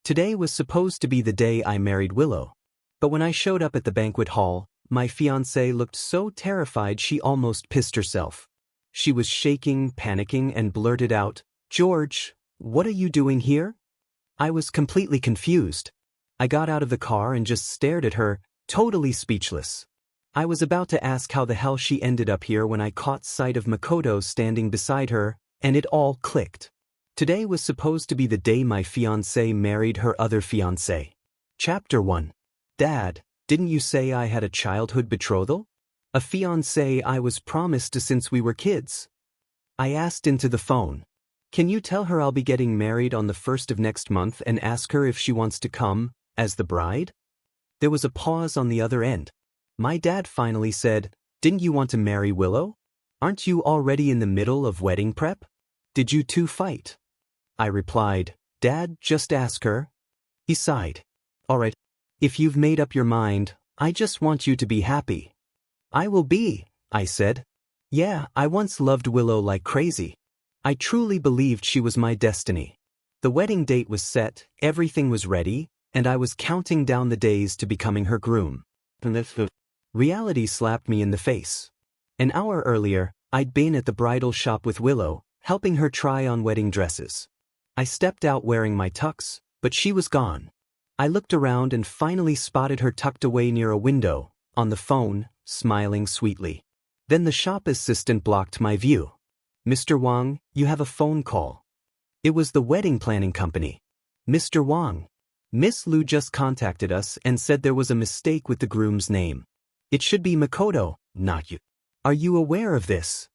Today was supposed to be the day I married Willow. But when I showed up at the banquet hall, my fiancée looked so terrified she almost pissed herself. She was shaking, panicking, and blurted out, "George, what are you doing here?" I was completely confused. I got out of the car and just stared at her, totally speechless. I was about to ask how the hell she ended up here when I caught sight of Makoto standing beside her, and it all clicked. Today was supposed to be the day my fiancée married her other fiancé. Chapter 1. Dad, didn't you say I had a childhood betrothal? A fiancé I was promised to since we were kids. I asked into the phone. Can you tell her I'll be getting married on the 1st of next month and ask her if she wants to come, as the bride? There was a pause on the other end. My dad finally said, "Didn't you want to marry Willow? Aren't you already in the middle of wedding prep? Did you two fight?" I replied, "Dad, just ask her." He sighed. "All right. If you've made up your mind, I just want you to be happy." "I will be," I said. "Yeah, I once loved Willow like crazy. I truly believed she was my destiny." The wedding date was set, everything was ready, and I was counting down the days to becoming her groom. Reality slapped me in the face. An hour earlier, I'd been at the bridal shop with Willow, helping her try on wedding dresses. I stepped out wearing my tux, but she was gone. I looked around and finally spotted her tucked away near a window, on the phone, smiling sweetly. Then the shop assistant blocked my view. "Mr. Wang, you have a phone call." It was the wedding planning company. "Mr. Wang, Miss Liu just contacted us and said there was a mistake with the groom's name. It should be Makoto, not you. Are you aware of this?"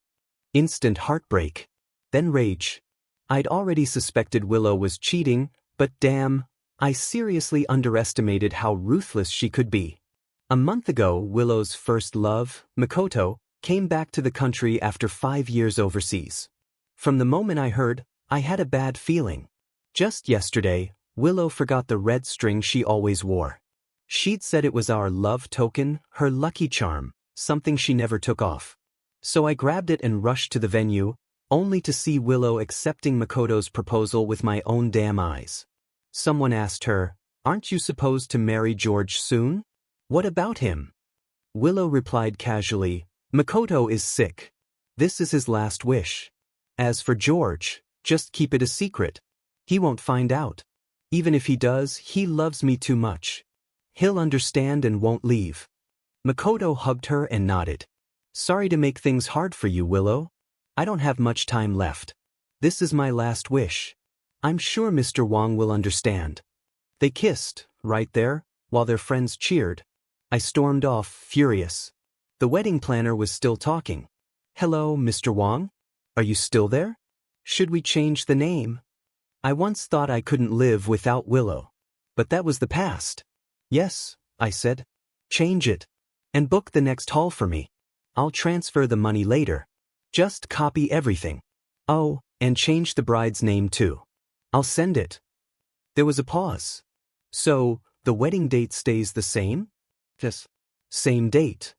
Instant heartbreak. Then rage. I'd already suspected Willow was cheating, but damn, I seriously underestimated how ruthless she could be. A month ago, Willow's first love, Makoto, came back to the country after 5 years overseas. From the moment I heard, I had a bad feeling. Just yesterday, Willow forgot the red string she always wore. She'd said it was our love token, her lucky charm, something she never took off. So I grabbed it and rushed to the venue, only to see Willow accepting Makoto's proposal with my own damn eyes. Someone asked her, "Aren't you supposed to marry George soon? What about him?" Willow replied casually, "Makoto is sick. This is his last wish. As for George, just keep it a secret. He won't find out. Even if he does, he loves me too much. He'll understand and won't leave." Makoto hugged her and nodded. "Sorry to make things hard for you, Willow. I don't have much time left. This is my last wish. I'm sure Mr. Wang will understand." They kissed, right there, while their friends cheered. I stormed off, furious. The wedding planner was still talking. "Hello, Mr. Wang? Are you still there? Should we change the name? I once thought I couldn't live without Willow. But that was the past." "Yes," I said. "Change it. And book the next hall for me. I'll transfer the money later. Just copy everything. Oh, and change the bride's name too. I'll send it." There was a pause. "So, the wedding date stays the same?" "Yes." "Same date."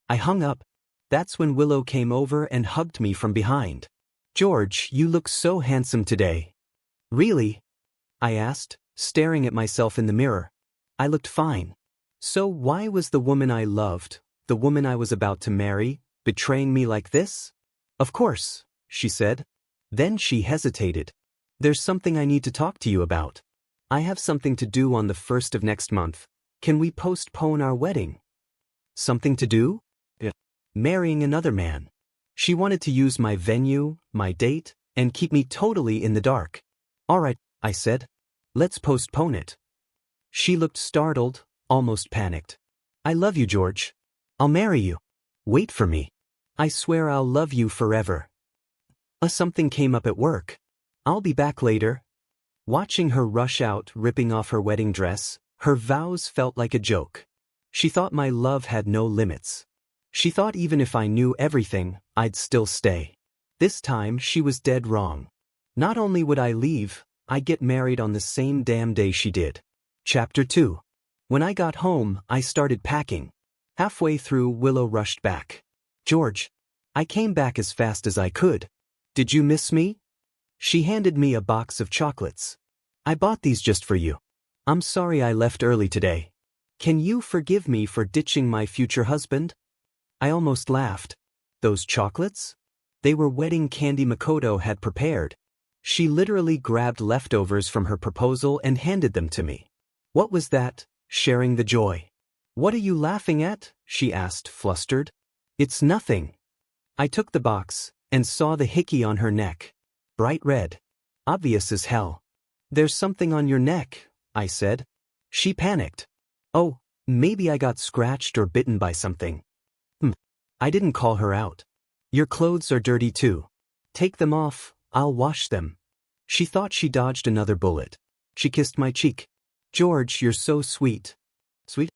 I hung up. That's when Willow came over and hugged me from behind. "George, you look so handsome today." "Really?" I asked, staring at myself in the mirror. I looked fine. So why was the woman I loved, the woman I was about to marry, betraying me like this? "Of course," she said. Then she hesitated. "There's something I need to talk to you about. I have something to do on the 1st of next month. Can we postpone our wedding?" "Something to do?" "Yeah. Marrying another man." She wanted to use my venue, my date, and keep me totally in the dark. "All right," I said. "Let's postpone it." She looked startled, almost panicked. "I love you, George. I'll marry you. Wait for me. I swear I'll love you forever." Something came up at work. "I'll be back later." Watching her rush out, ripping off her wedding dress, her vows felt like a joke. She thought my love had no limits. She thought even if I knew everything, I'd still stay. This time, she was dead wrong. Not only would I leave, I'd get married on the same damn day she did. Chapter 2. When I got home, I started packing. Halfway through, Willow rushed back. "George, I came back as fast as I could. Did you miss me?" She handed me a box of chocolates. "I bought these just for you. I'm sorry I left early today. Can you forgive me for ditching my future husband? I almost laughed. Those chocolates? They were wedding candy Makoto had prepared. She literally grabbed leftovers from her proposal and handed them to me. What was that? Sharing the joy. What are you laughing at? She asked, flustered. It's nothing. I took the box and saw the hickey on her neck. Bright red. Obvious as hell. There's something on your neck, I said. She panicked. Oh, maybe I got scratched or bitten by something. I didn't call her out. Your clothes are dirty too. Take them off, I'll wash them. She thought she dodged another bullet. She kissed my cheek. George, you're so sweet. Sweet?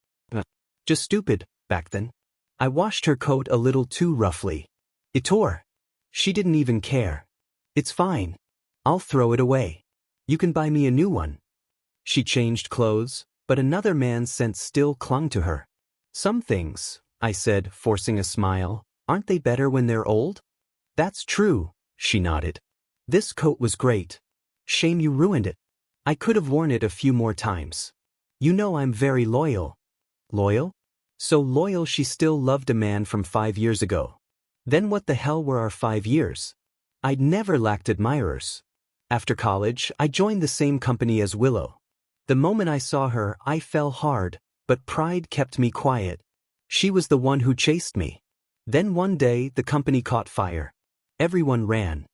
Just stupid, back then. I washed her coat a little too roughly. It tore. She didn't even care. It's fine. I'll throw it away. You can buy me a new one. She changed clothes, but another man's scent still clung to her. Some things, I said, forcing a smile, aren't they better when they're old? That's true, she nodded. This coat was great. Shame you ruined it. I could have worn it a few more times. You know I'm very loyal. Loyal? So loyal she still loved a man from 5 years ago. Then what the hell were our 5 years? I'd never lacked admirers. After college, I joined the same company as Willow. The moment I saw her, I fell hard, but pride kept me quiet. She was the one who chased me. Then one day, the company caught fire. Everyone ran.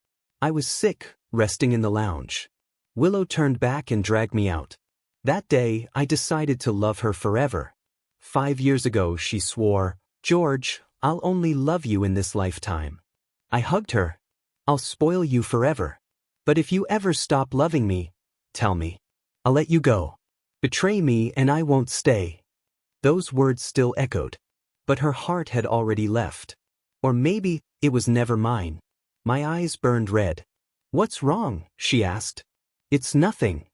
I was sick, resting in the lounge. Willow turned back and dragged me out. That day, I decided to love her forever. 5 years ago, she swore, George, I'll only love you in this lifetime. I hugged her. I'll spoil you forever. But if you ever stop loving me, tell me. I'll let you go. Betray me and I won't stay. Those words still echoed. But her heart had already left. Or maybe it was never mine. My eyes burned red. What's wrong? She asked. It's nothing.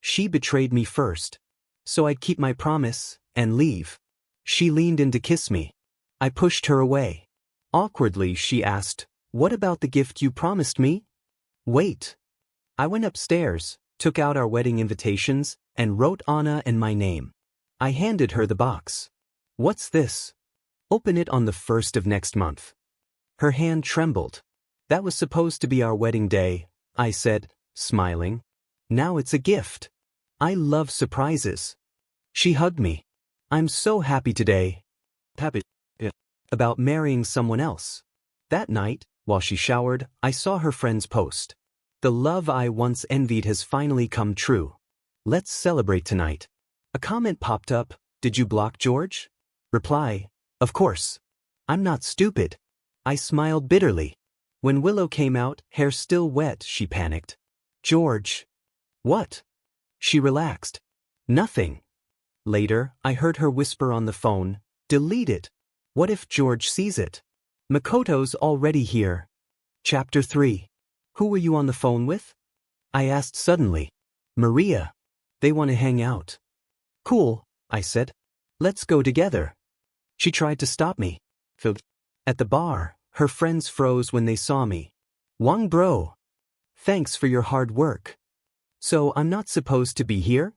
She betrayed me first. So I'd keep my promise and leave. She leaned in to kiss me. I pushed her away. Awkwardly, she asked, What about the gift you promised me? Wait. I went upstairs, took out our wedding invitations, and wrote Anna and my name. I handed her the box. What's this? Open it on the 1st of next month. Her hand trembled. That was supposed to be our wedding day, I said, smiling. Now it's a gift. I love surprises. She hugged me. I'm so happy today. Happy about marrying someone else. That night, while she showered, I saw her friend's post. The love I once envied has finally come true. Let's celebrate tonight. A comment popped up, Did you block George? Reply, Of course. I'm not stupid. I smiled bitterly. When Willow came out, hair still wet, she panicked. George. What? She relaxed. Nothing. Later, I heard her whisper on the phone, Delete it. What if George sees it? Makoto's already here. Chapter 3. Who were you on the phone with? I asked suddenly. Maria. They want to hang out. Cool, I said. Let's go together. She tried to stop me. At the bar, her friends froze when they saw me. Wang bro. Thanks for your hard work. So I'm not supposed to be here?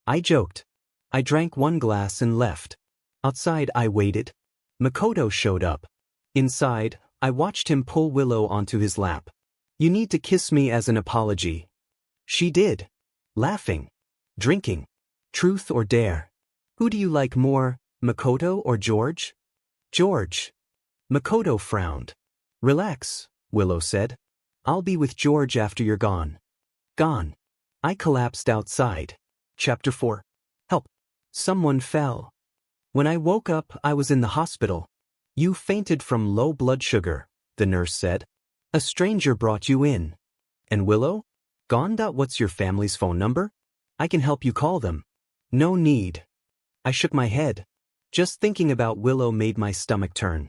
I joked. I drank one glass and left. Outside I waited. Makoto showed up. Inside, I watched him pull Willow onto his lap. You need to kiss me as an apology. She did. Laughing. Drinking. Truth or dare? Who do you like more, Makoto or George? George. Makoto frowned. Relax, Willow said. I'll be with George after you're gone. Gone. I collapsed outside. Chapter 4. Help. Someone fell. When I woke up, I was in the hospital. You fainted from low blood sugar, the nurse said. A stranger brought you in. And Willow? Gone. What's your family's phone number? I can help you call them. No need. I shook my head. Just thinking about Willow made my stomach turn.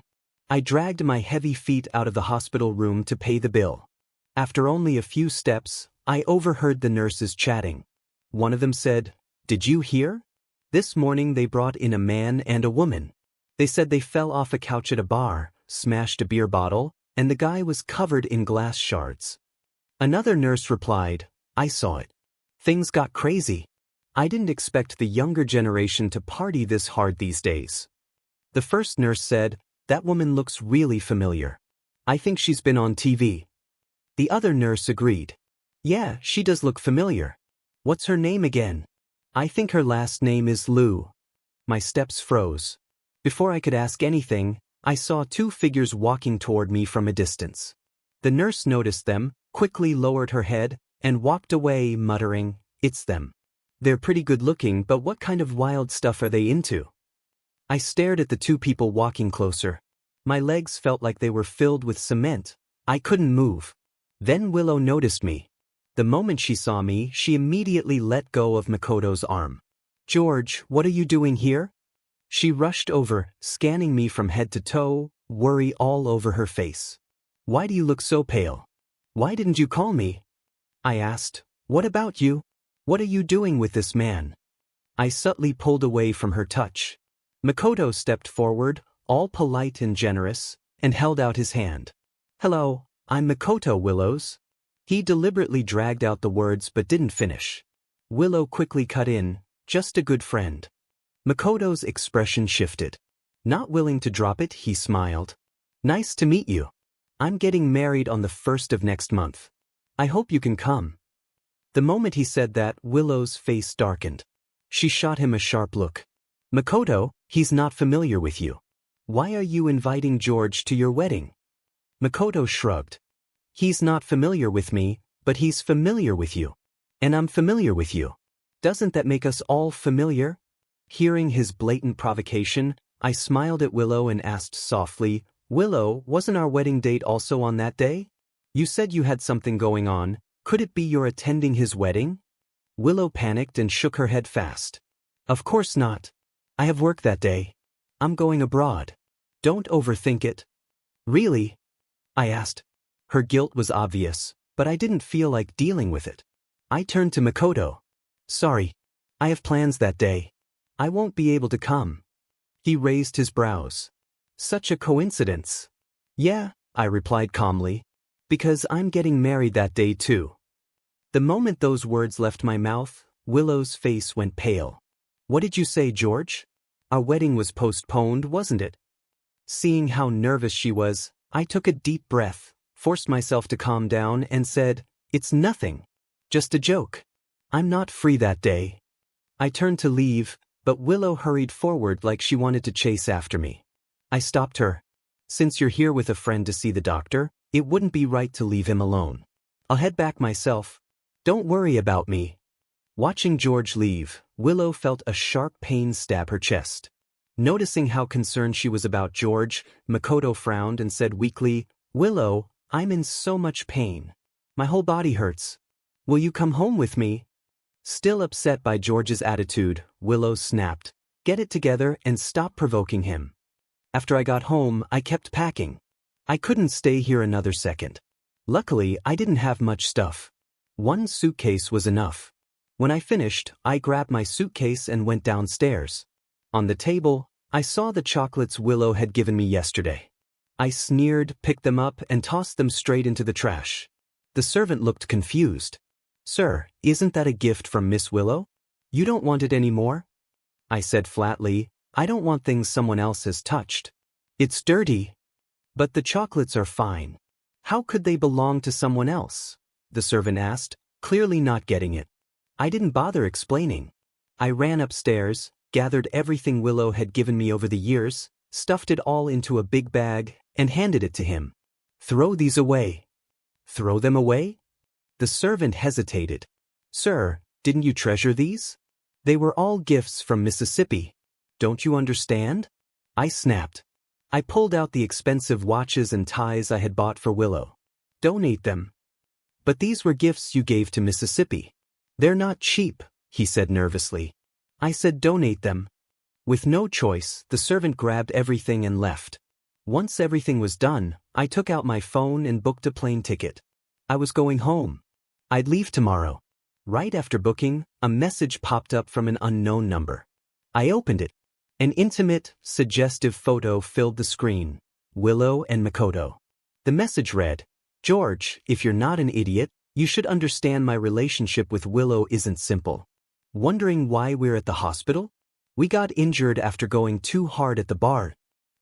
I dragged my heavy feet out of the hospital room to pay the bill. After only a few steps, I overheard the nurses chatting. One of them said, Did you hear? This morning they brought in a man and a woman. They said they fell off a couch at a bar, smashed a beer bottle, and the guy was covered in glass shards. Another nurse replied, I saw it. Things got crazy. I didn't expect the younger generation to party this hard these days. The first nurse said, "That woman looks really familiar. I think she's been on TV." The other nurse agreed. "Yeah, she does look familiar. What's her name again?" "I think her last name is Lou." My steps froze. Before I could ask anything, I saw two figures walking toward me from a distance. The nurse noticed them, quickly lowered her head, and walked away muttering, "It's them. They're pretty good looking, but what kind of wild stuff are they into?" I stared at the two people walking closer. My legs felt like they were filled with cement. I couldn't move. Then Willow noticed me. The moment she saw me, she immediately let go of Makoto's arm. "George, what are you doing here?" She rushed over, scanning me from head to toe, worry all over her face. "Why do you look so pale? Why didn't you call me?" I asked. "What about you? What are you doing with this man?" I subtly pulled away from her touch. Makoto stepped forward, all polite and generous, and held out his hand. "Hello, I'm Makoto, Willows." He deliberately dragged out the words but didn't finish. Willow quickly cut in, "Just a good friend." Makoto's expression shifted. Not willing to drop it, he smiled. "Nice to meet you. I'm getting married on the 1st of next month. I hope you can come." The moment he said that, Willow's face darkened. She shot him a sharp look. "Makoto, he's not familiar with you. Why are you inviting George to your wedding?" Makoto shrugged. "He's not familiar with me, but he's familiar with you. And I'm familiar with you. Doesn't that make us all familiar?" Hearing his blatant provocation, I smiled at Willow and asked softly, "Willow, wasn't our wedding date also on that day? You said you had something going on. Could it be you're attending his wedding?" Willow panicked and shook her head fast. "Of course not. I have work that day. I'm going abroad. Don't overthink it." "Really?" I asked. Her guilt was obvious, but I didn't feel like dealing with it. I turned to Makoto. "Sorry. I have plans that day. I won't be able to come." He raised his brows. "Such a coincidence." "Yeah," I replied calmly. "Because I'm getting married that day too." The moment those words left my mouth, Willow's face went pale. "What did you say, George? Our wedding was postponed, wasn't it?" Seeing how nervous she was, I took a deep breath, forced myself to calm down, and said, "It's nothing. Just a joke. I'm not free that day." I turned to leave, but Willow hurried forward like she wanted to chase after me. I stopped her. "Since you're here with a friend to see the doctor, it wouldn't be right to leave him alone. I'll head back myself. Don't worry about me." Watching George leave, Willow felt a sharp pain stab her chest. Noticing how concerned she was about George, Makoto frowned and said weakly, "Willow, I'm in so much pain. My whole body hurts. Will you come home with me?" Still upset by George's attitude, Willow snapped, "Get it together and stop provoking him." After I got home, I kept packing. I couldn't stay here another second. Luckily, I didn't have much stuff. One suitcase was enough. When I finished, I grabbed my suitcase and went downstairs. On the table, I saw the chocolates Willow had given me yesterday. I sneered, picked them up, and tossed them straight into the trash. The servant looked confused. "Sir, isn't that a gift from Miss Willow? You don't want it anymore?" I said flatly, "I don't want things someone else has touched. It's dirty." "But the chocolates are fine. How could they belong to someone else?" the servant asked, clearly not getting it. I didn't bother explaining. I ran upstairs, gathered everything Willow had given me over the years, stuffed it all into a big bag, and handed it to him. "Throw these away." "Throw them away?" The servant hesitated. "Sir, didn't you treasure these? They were all gifts from Mississippi. Don't you understand?" I snapped. I pulled out the expensive watches and ties I had bought for Willow. "Donate them." "But these were gifts you gave to Mississippi. They're not cheap," he said nervously. I said donate them. With no choice, the servant grabbed everything and left. Once everything was done, I took out my phone and booked a plane ticket. I was going home. I'd leave tomorrow. Right after booking, a message popped up from an unknown number. I opened it. An intimate, suggestive photo filled the screen. Willow and Makoto. The message read, "George, if you're not an idiot, you should understand my relationship with Willow isn't simple. Wondering why we're at the hospital? We got injured after going too hard at the bar.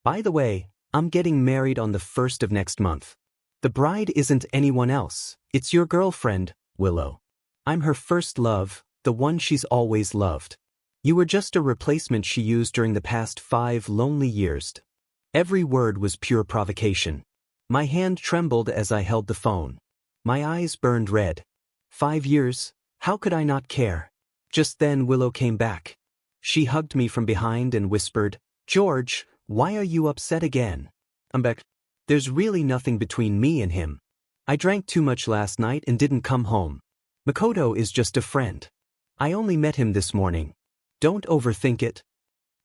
By the way, I'm getting married on the 1st of next month. The bride isn't anyone else, it's your girlfriend, Willow. I'm her first love, the one she's always loved. You were just a replacement she used during the past 5 lonely years. Every word was pure provocation. My hand trembled as I held the phone. My eyes burned red. 5 years? How could I not care? Just then Willow came back. She hugged me from behind and whispered, "George, why are you upset again?" I'm back. There's really nothing between me and him. I drank too much last night and didn't come home. Makoto is just a friend. I only met him this morning. Don't overthink it.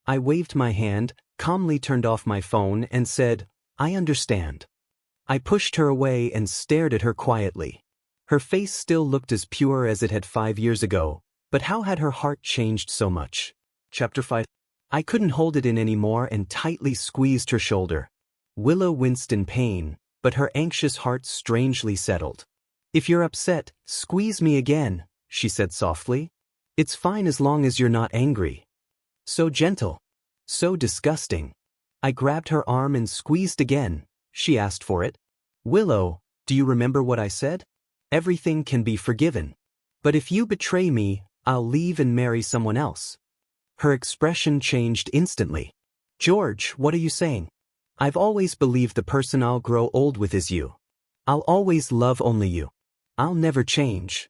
I waved my hand, calmly turned off my phone and said, "I understand." I pushed her away and stared at her quietly. Her face still looked as pure as it had 5 years ago, but how had her heart changed so much? Chapter 5. I couldn't hold it in anymore and tightly squeezed her shoulder. Willow winced in pain, but her anxious heart strangely settled. "If you're upset, squeeze me again," she said softly. "It's fine as long as you're not angry." So gentle. So disgusting. I grabbed her arm and squeezed again. She asked for it. "Willow, do you remember what I said? Everything can be forgiven. But if you betray me, I'll leave and marry someone else." Her expression changed instantly. "George, what are you saying? I've always believed the person I'll grow old with is you. I'll always love only you. I'll never change.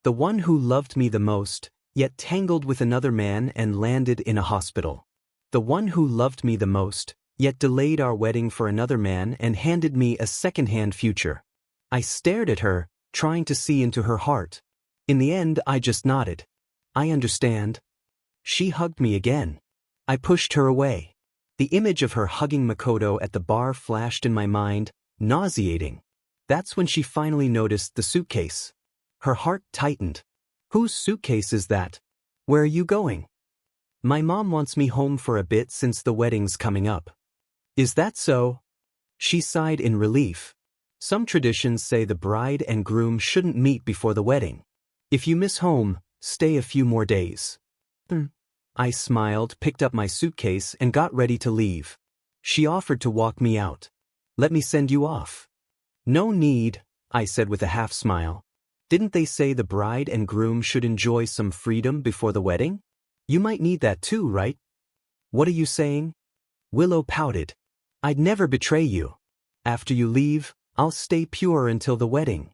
The one who loved me the most, yet tangled with another man and landed in a hospital. The one who loved me the most, yet delayed our wedding for another man and handed me a second-hand future." I stared at her, trying to see into her heart. In the end, I just nodded. "I understand." She hugged me again. I pushed her away. The image of her hugging Makoto at the bar flashed in my mind, nauseating. That's when she finally noticed the suitcase. Her heart tightened. "Whose suitcase is that? Where are you going?" "My mom wants me home for a bit since the wedding's coming up." "Is that so?" She sighed in relief. "Some traditions say the bride and groom shouldn't meet before the wedding. If you miss home, stay a few more days." I smiled, picked up my suitcase, and got ready to leave. She offered to walk me out. "Let me send you off." "No need," I said with a half smile. "Didn't they say the bride and groom should enjoy some freedom before the wedding? You might need that too, right?" "What are you saying?" Willow pouted. "I'd never betray you. After you leave, I'll stay pure until the wedding."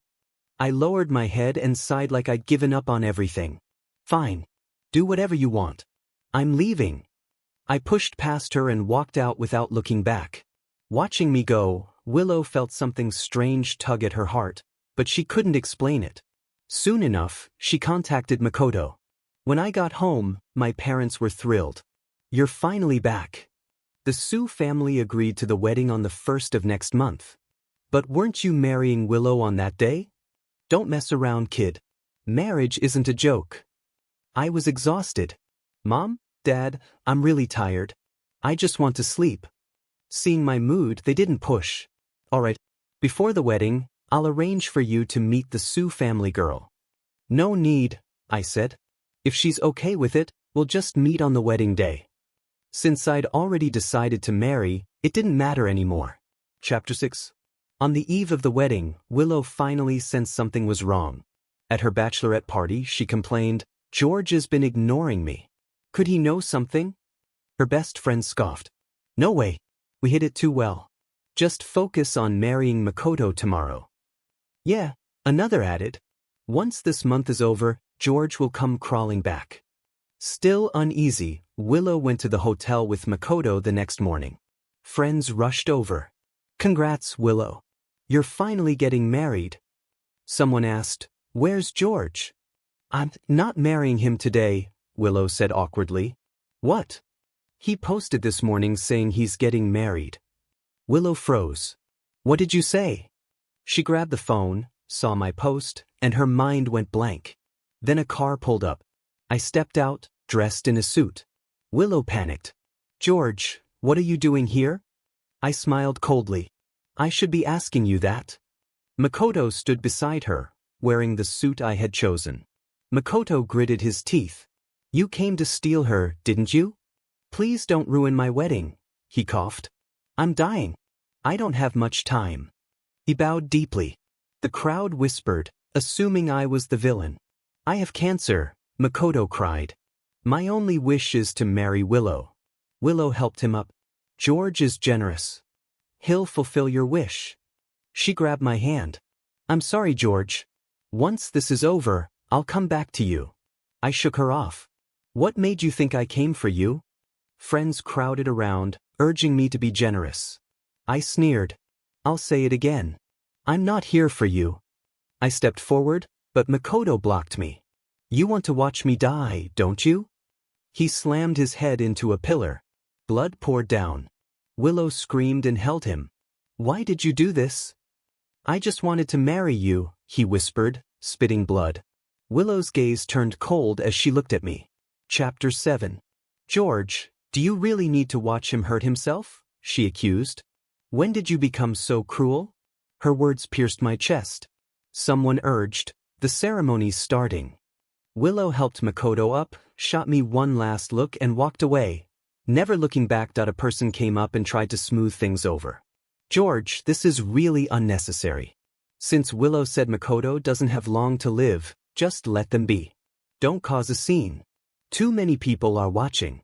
I lowered my head and sighed like I'd given up on everything. "Fine. Do whatever you want. I'm leaving." I pushed past her and walked out without looking back. Watching me go, Willow felt something strange tug at her heart, but she couldn't explain it. Soon enough, she contacted Makoto. When I got home, my parents were thrilled. "You're finally back. The Sue family agreed to the wedding on the 1st of next month. But weren't you marrying Willow on that day? Don't mess around, kid. Marriage isn't a joke." I was exhausted. "Mom, Dad, I'm really tired. I just want to sleep." Seeing my mood, they didn't push. "All right. Before the wedding, I'll arrange for you to meet the Sue family girl." "No need," I said. "If she's okay with it, we'll just meet on the wedding day." Since I'd already decided to marry, it didn't matter anymore. Chapter 6. On the eve of the wedding, Willow finally sensed something was wrong. At her bachelorette party, she complained, "George has been ignoring me. Could he know something?" Her best friend scoffed. "No way. We hit it too well. Just focus on marrying Makoto tomorrow." "Yeah," another added. "Once this month is over, George will come crawling back." Still uneasy, Willow went to the hotel with Makoto the next morning. Friends rushed over. "Congrats, Willow. You're finally getting married." Someone asked, "Where's George?" "I'm not marrying him today," Willow said awkwardly. "What?" "He posted this morning saying he's getting married." Willow froze. "What did you say?" She grabbed the phone, saw my post, and her mind went blank. Then a car pulled up. I stepped out, dressed in a suit. Willow panicked. "George, what are you doing here?" I smiled coldly. "I should be asking you that." Makoto stood beside her, wearing the suit I had chosen. Makoto gritted his teeth. You came to steal her, didn't you? Please don't ruin my wedding, he coughed. I'm dying. I don't have much time. He bowed deeply. The crowd whispered, assuming I was the villain. I have cancer, Makoto cried. My only wish is to marry Willow. Willow helped him up. George is generous. He'll fulfill your wish. She grabbed my hand. I'm sorry, George. Once this is over, I'll come back to you. I shook her off. What made you think I came for you? Friends crowded around, urging me to be generous. I sneered. I'll say it again. I'm not here for you. I stepped forward, but Makoto blocked me. You want to watch me die, don't you? He slammed his head into a pillar. Blood poured down. Willow screamed and held him. Why did you do this? I just wanted to marry you, he whispered, spitting blood. Willow's gaze turned cold as she looked at me. Chapter 7. George, do you really need to watch him hurt himself? She accused. When did you become so cruel? Her words pierced my chest. Someone urged, the ceremony's starting. Willow helped Makoto up, shot me one last look and walked away. Never looking back. A person came up and tried to smooth things over. George, this is really unnecessary. Since Willow said Makoto doesn't have long to live, just let them be. Don't cause a scene. Too many people are watching.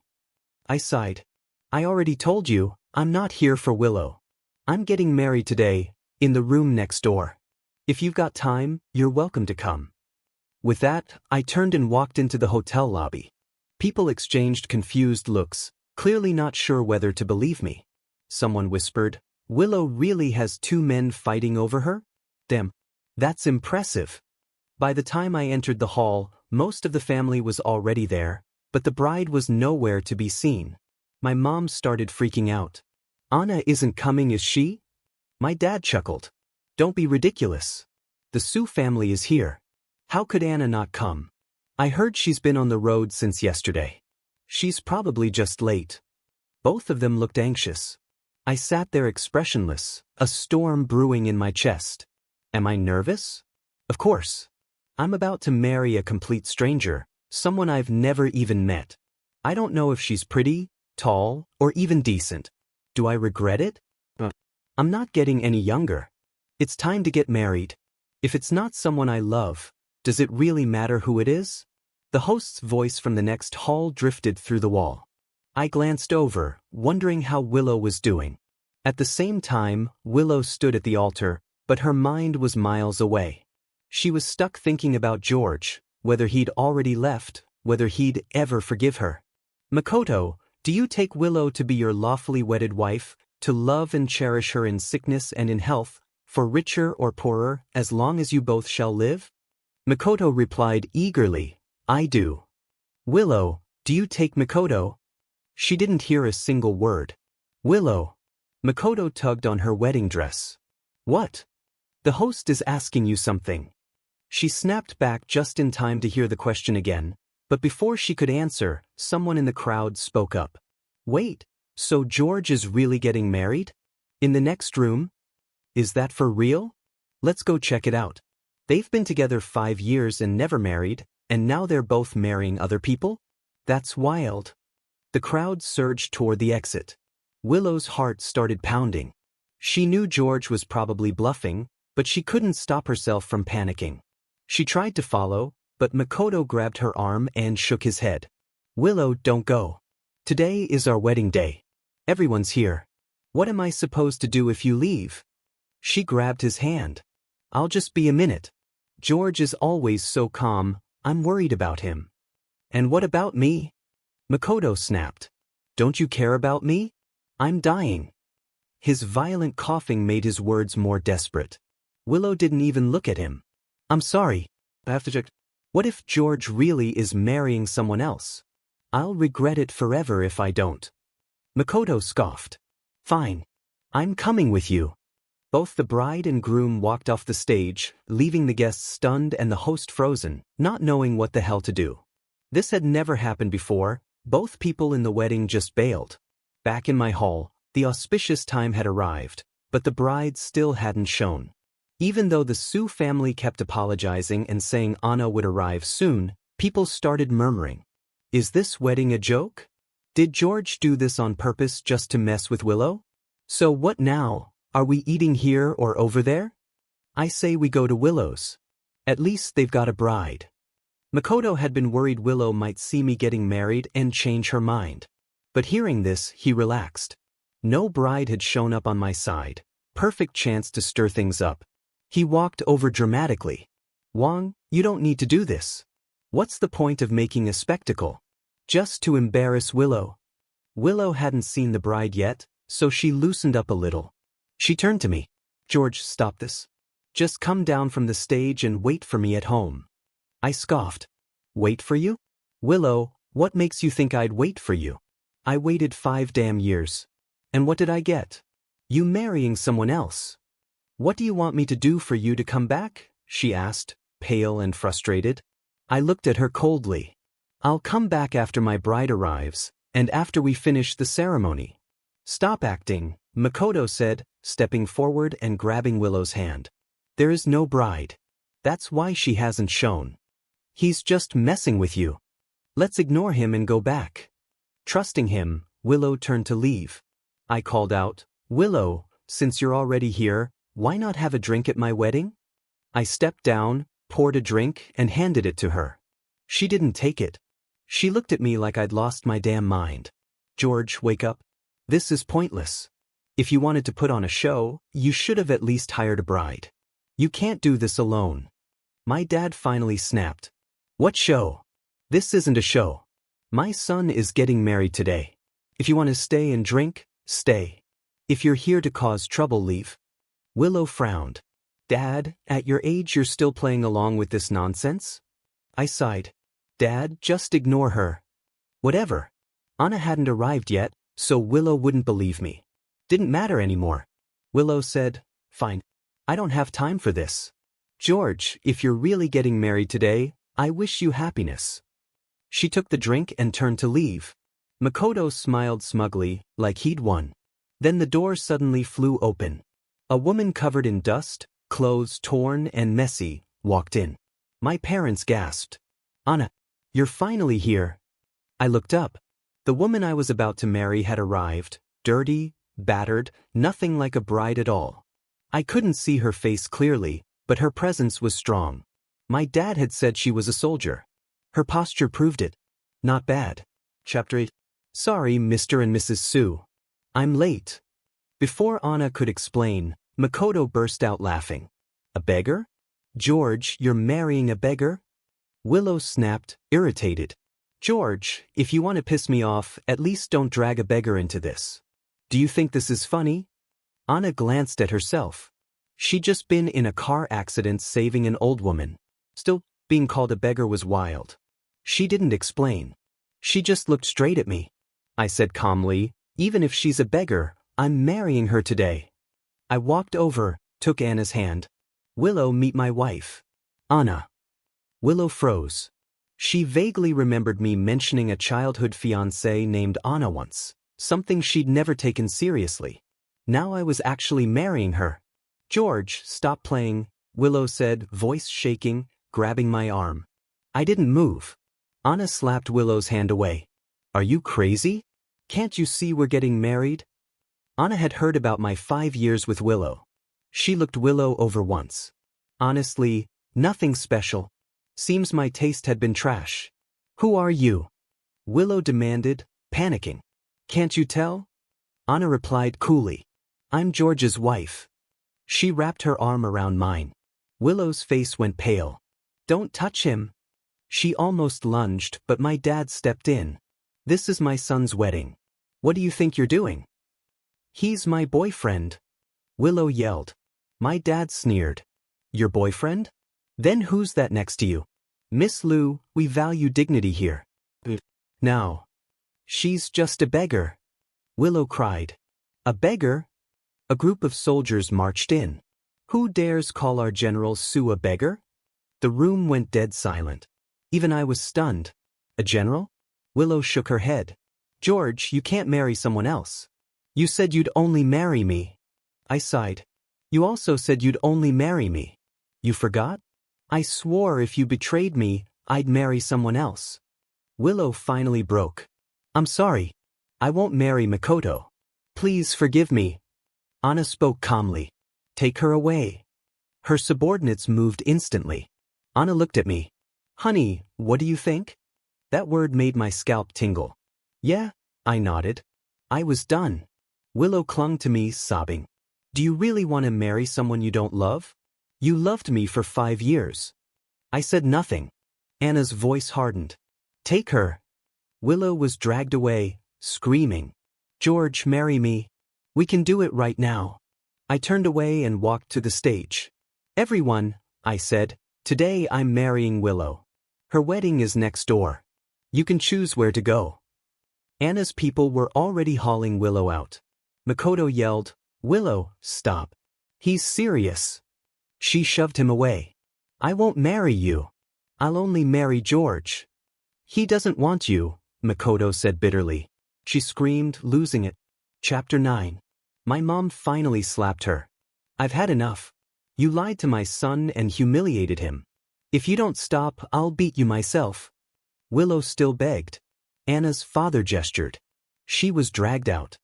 I sighed. I already told you, I'm not here for Willow. I'm getting married today, in the room next door. If you've got time, you're welcome to come. With that, I turned and walked into the hotel lobby. People exchanged confused looks, clearly not sure whether to believe me. Someone whispered, Willow really has two men fighting over her? Damn, that's impressive. By the time I entered the hall, most of the family was already there, but the bride was nowhere to be seen. My mom started freaking out. Anna isn't coming, is she? My dad chuckled. Don't be ridiculous. The Sue family is here. How could Anna not come? I heard she's been on the road since yesterday. She's probably just late. Both of them looked anxious. I sat there expressionless, a storm brewing in my chest. Am I nervous? Of course. I'm about to marry a complete stranger, someone I've never even met. I don't know if she's pretty, tall, or even decent. Do I regret it? I'm not getting any younger. It's time to get married. If it's not someone I love, does it really matter who it is? The host's voice from the next hall drifted through the wall. I glanced over, wondering how Willow was doing. At the same time, Willow stood at the altar, but her mind was miles away. She was stuck thinking about George, whether he'd already left, whether he'd ever forgive her. Makoto, do you take Willow to be your lawfully wedded wife, to love and cherish her in sickness and in health, for richer or poorer, as long as you both shall live? Makoto replied eagerly, I do. Willow, do you take Makoto? She didn't hear a single word. Willow. Makoto tugged on her wedding dress. What? The host is asking you something. She snapped back just in time to hear the question again, but before she could answer, someone in the crowd spoke up. Wait, so George is really getting married? In the next room? Is that for real? Let's go check it out. They've been together 5 years and never married, and now they're both marrying other people? That's wild. The crowd surged toward the exit. Willow's heart started pounding. She knew George was probably bluffing, but she couldn't stop herself from panicking. She tried to follow, but Makoto grabbed her arm and shook his head. Willow, don't go. Today is our wedding day. Everyone's here. What am I supposed to do if you leave? She grabbed his hand. I'll just be a minute. George is always so calm, I'm worried about him. And what about me? Makoto snapped. Don't you care about me? I'm dying. His violent coughing made his words more desperate. Willow didn't even look at him. I'm sorry. I have to check. What if George really is marrying someone else? I'll regret it forever if I don't. Makoto scoffed. Fine. I'm coming with you. Both the bride and groom walked off the stage, leaving the guests stunned and the host frozen, not knowing what the hell to do. This had never happened before. Both people in the wedding just bailed. Back in my hall, the auspicious time had arrived, but the bride still hadn't shown. Even though the Sue family kept apologizing and saying Anna would arrive soon, people started murmuring. Is this wedding a joke? Did George do this on purpose just to mess with Willow? So what now? Are we eating here or over there? I say we go to Willow's. At least they've got a bride. Makoto had been worried Willow might see me getting married and change her mind. But hearing this, he relaxed. No bride had shown up on my side. Perfect chance to stir things up. He walked over dramatically. Wang, you don't need to do this. What's the point of making a spectacle? Just to embarrass Willow. Willow hadn't seen the bride yet, so she loosened up a little. She turned to me. George, stop this. Just come down from the stage and wait for me at home. I scoffed. Wait for you? Willow, what makes you think I'd wait for you? I waited 5 damn years. And what did I get? You marrying someone else. What do you want me to do for you to come back? She asked, pale and frustrated. I looked at her coldly. I'll come back after my bride arrives, and after we finish the ceremony. Stop acting, Makoto said, stepping forward and grabbing Willow's hand. There is no bride. That's why she hasn't shown. He's just messing with you. Let's ignore him and go back. Trusting him, Willow turned to leave. I called out, Willow, since you're already here, why not have a drink at my wedding? I stepped down, poured a drink, and handed it to her. She didn't take it. She looked at me like I'd lost my damn mind. George, wake up. This is pointless. If you wanted to put on a show, you should have at least hired a bride. You can't do this alone. My dad finally snapped. What show? This isn't a show. My son is getting married today. If you want to stay and drink, stay. If you're here to cause trouble, leave. Willow frowned. Dad, at your age you're still playing along with this nonsense? I sighed. Dad, just ignore her. Whatever. Anna hadn't arrived yet, so Willow wouldn't believe me. Didn't matter anymore. Willow said, fine. I don't have time for this. George, if you're really getting married today, I wish you happiness. She took the drink and turned to leave. Makoto smiled smugly, like he'd won. Then the door suddenly flew open. A woman covered in dust, clothes torn and messy, walked in. My parents gasped. Anna, you're finally here. I looked up. The woman I was about to marry had arrived, dirty, battered, nothing like a bride at all. I couldn't see her face clearly, but her presence was strong. My dad had said she was a soldier. Her posture proved it. Not bad. Chapter 8. Sorry, Mr. and Mrs. Sue. I'm late. Before Anna could explain, Makoto burst out laughing. A beggar? George, you're marrying a beggar? Willow snapped, irritated. George, if you want to piss me off, at least don't drag a beggar into this. Do you think this is funny? Anna glanced at herself. She'd just been in a car accident saving an old woman. Still, being called a beggar was wild. She didn't explain. She just looked straight at me. I said calmly, even if she's a beggar, I'm marrying her today. I walked over, took Anna's hand. Willow, meet my wife. Anna. Willow froze. She vaguely remembered me mentioning a childhood fiancée named Anna once, something she'd never taken seriously. Now I was actually marrying her. George, stop playing, Willow said, voice shaking, grabbing my arm. I didn't move. Anna slapped Willow's hand away. Are you crazy? Can't you see we're getting married? Anna had heard about my 5 years with Willow. She looked Willow over once. Honestly, nothing special. Seems my taste had been trash. Who are you? Willow demanded, panicking. Can't you tell? Anna replied coolly. I'm George's wife. She wrapped her arm around mine. Willow's face went pale. Don't touch him. She almost lunged, but my dad stepped in. This is my son's wedding. What do you think you're doing? He's my boyfriend. Willow yelled. My dad sneered. Your boyfriend? Then who's that next to you? Miss Lou, we value dignity here. Now. She's just a beggar. Willow cried. A beggar? A group of soldiers marched in. Who dares call our General Sue a beggar? The room went dead silent. Even I was stunned. A general? Willow shook her head. George, you can't marry someone else. You said you'd only marry me. I sighed. You also said you'd only marry me. You forgot? I swore if you betrayed me, I'd marry someone else. Willow finally broke. I'm sorry. I won't marry Makoto. Please forgive me. Anna spoke calmly. Take her away. Her subordinates moved instantly. Anna looked at me. Honey, what do you think? That word made my scalp tingle. Yeah, I nodded. I was done. Willow clung to me, sobbing. Do you really want to marry someone you don't love? You loved me for 5 years. I said nothing. Anna's voice hardened. Take her. Willow was dragged away, screaming. George, marry me. We can do it right now. I turned away and walked to the stage. Everyone, I said, today I'm marrying Willow. Her wedding is next door. You can choose where to go. Anna's people were already hauling Willow out. Makoto yelled, Willow, stop. He's serious. She shoved him away. I won't marry you. I'll only marry George. He doesn't want you, Makoto said bitterly. She screamed, losing it. Chapter 9. My mom finally slapped her. I've had enough. You lied to my son and humiliated him. If you don't stop, I'll beat you myself. Willow still begged. Anna's father gestured. She was dragged out.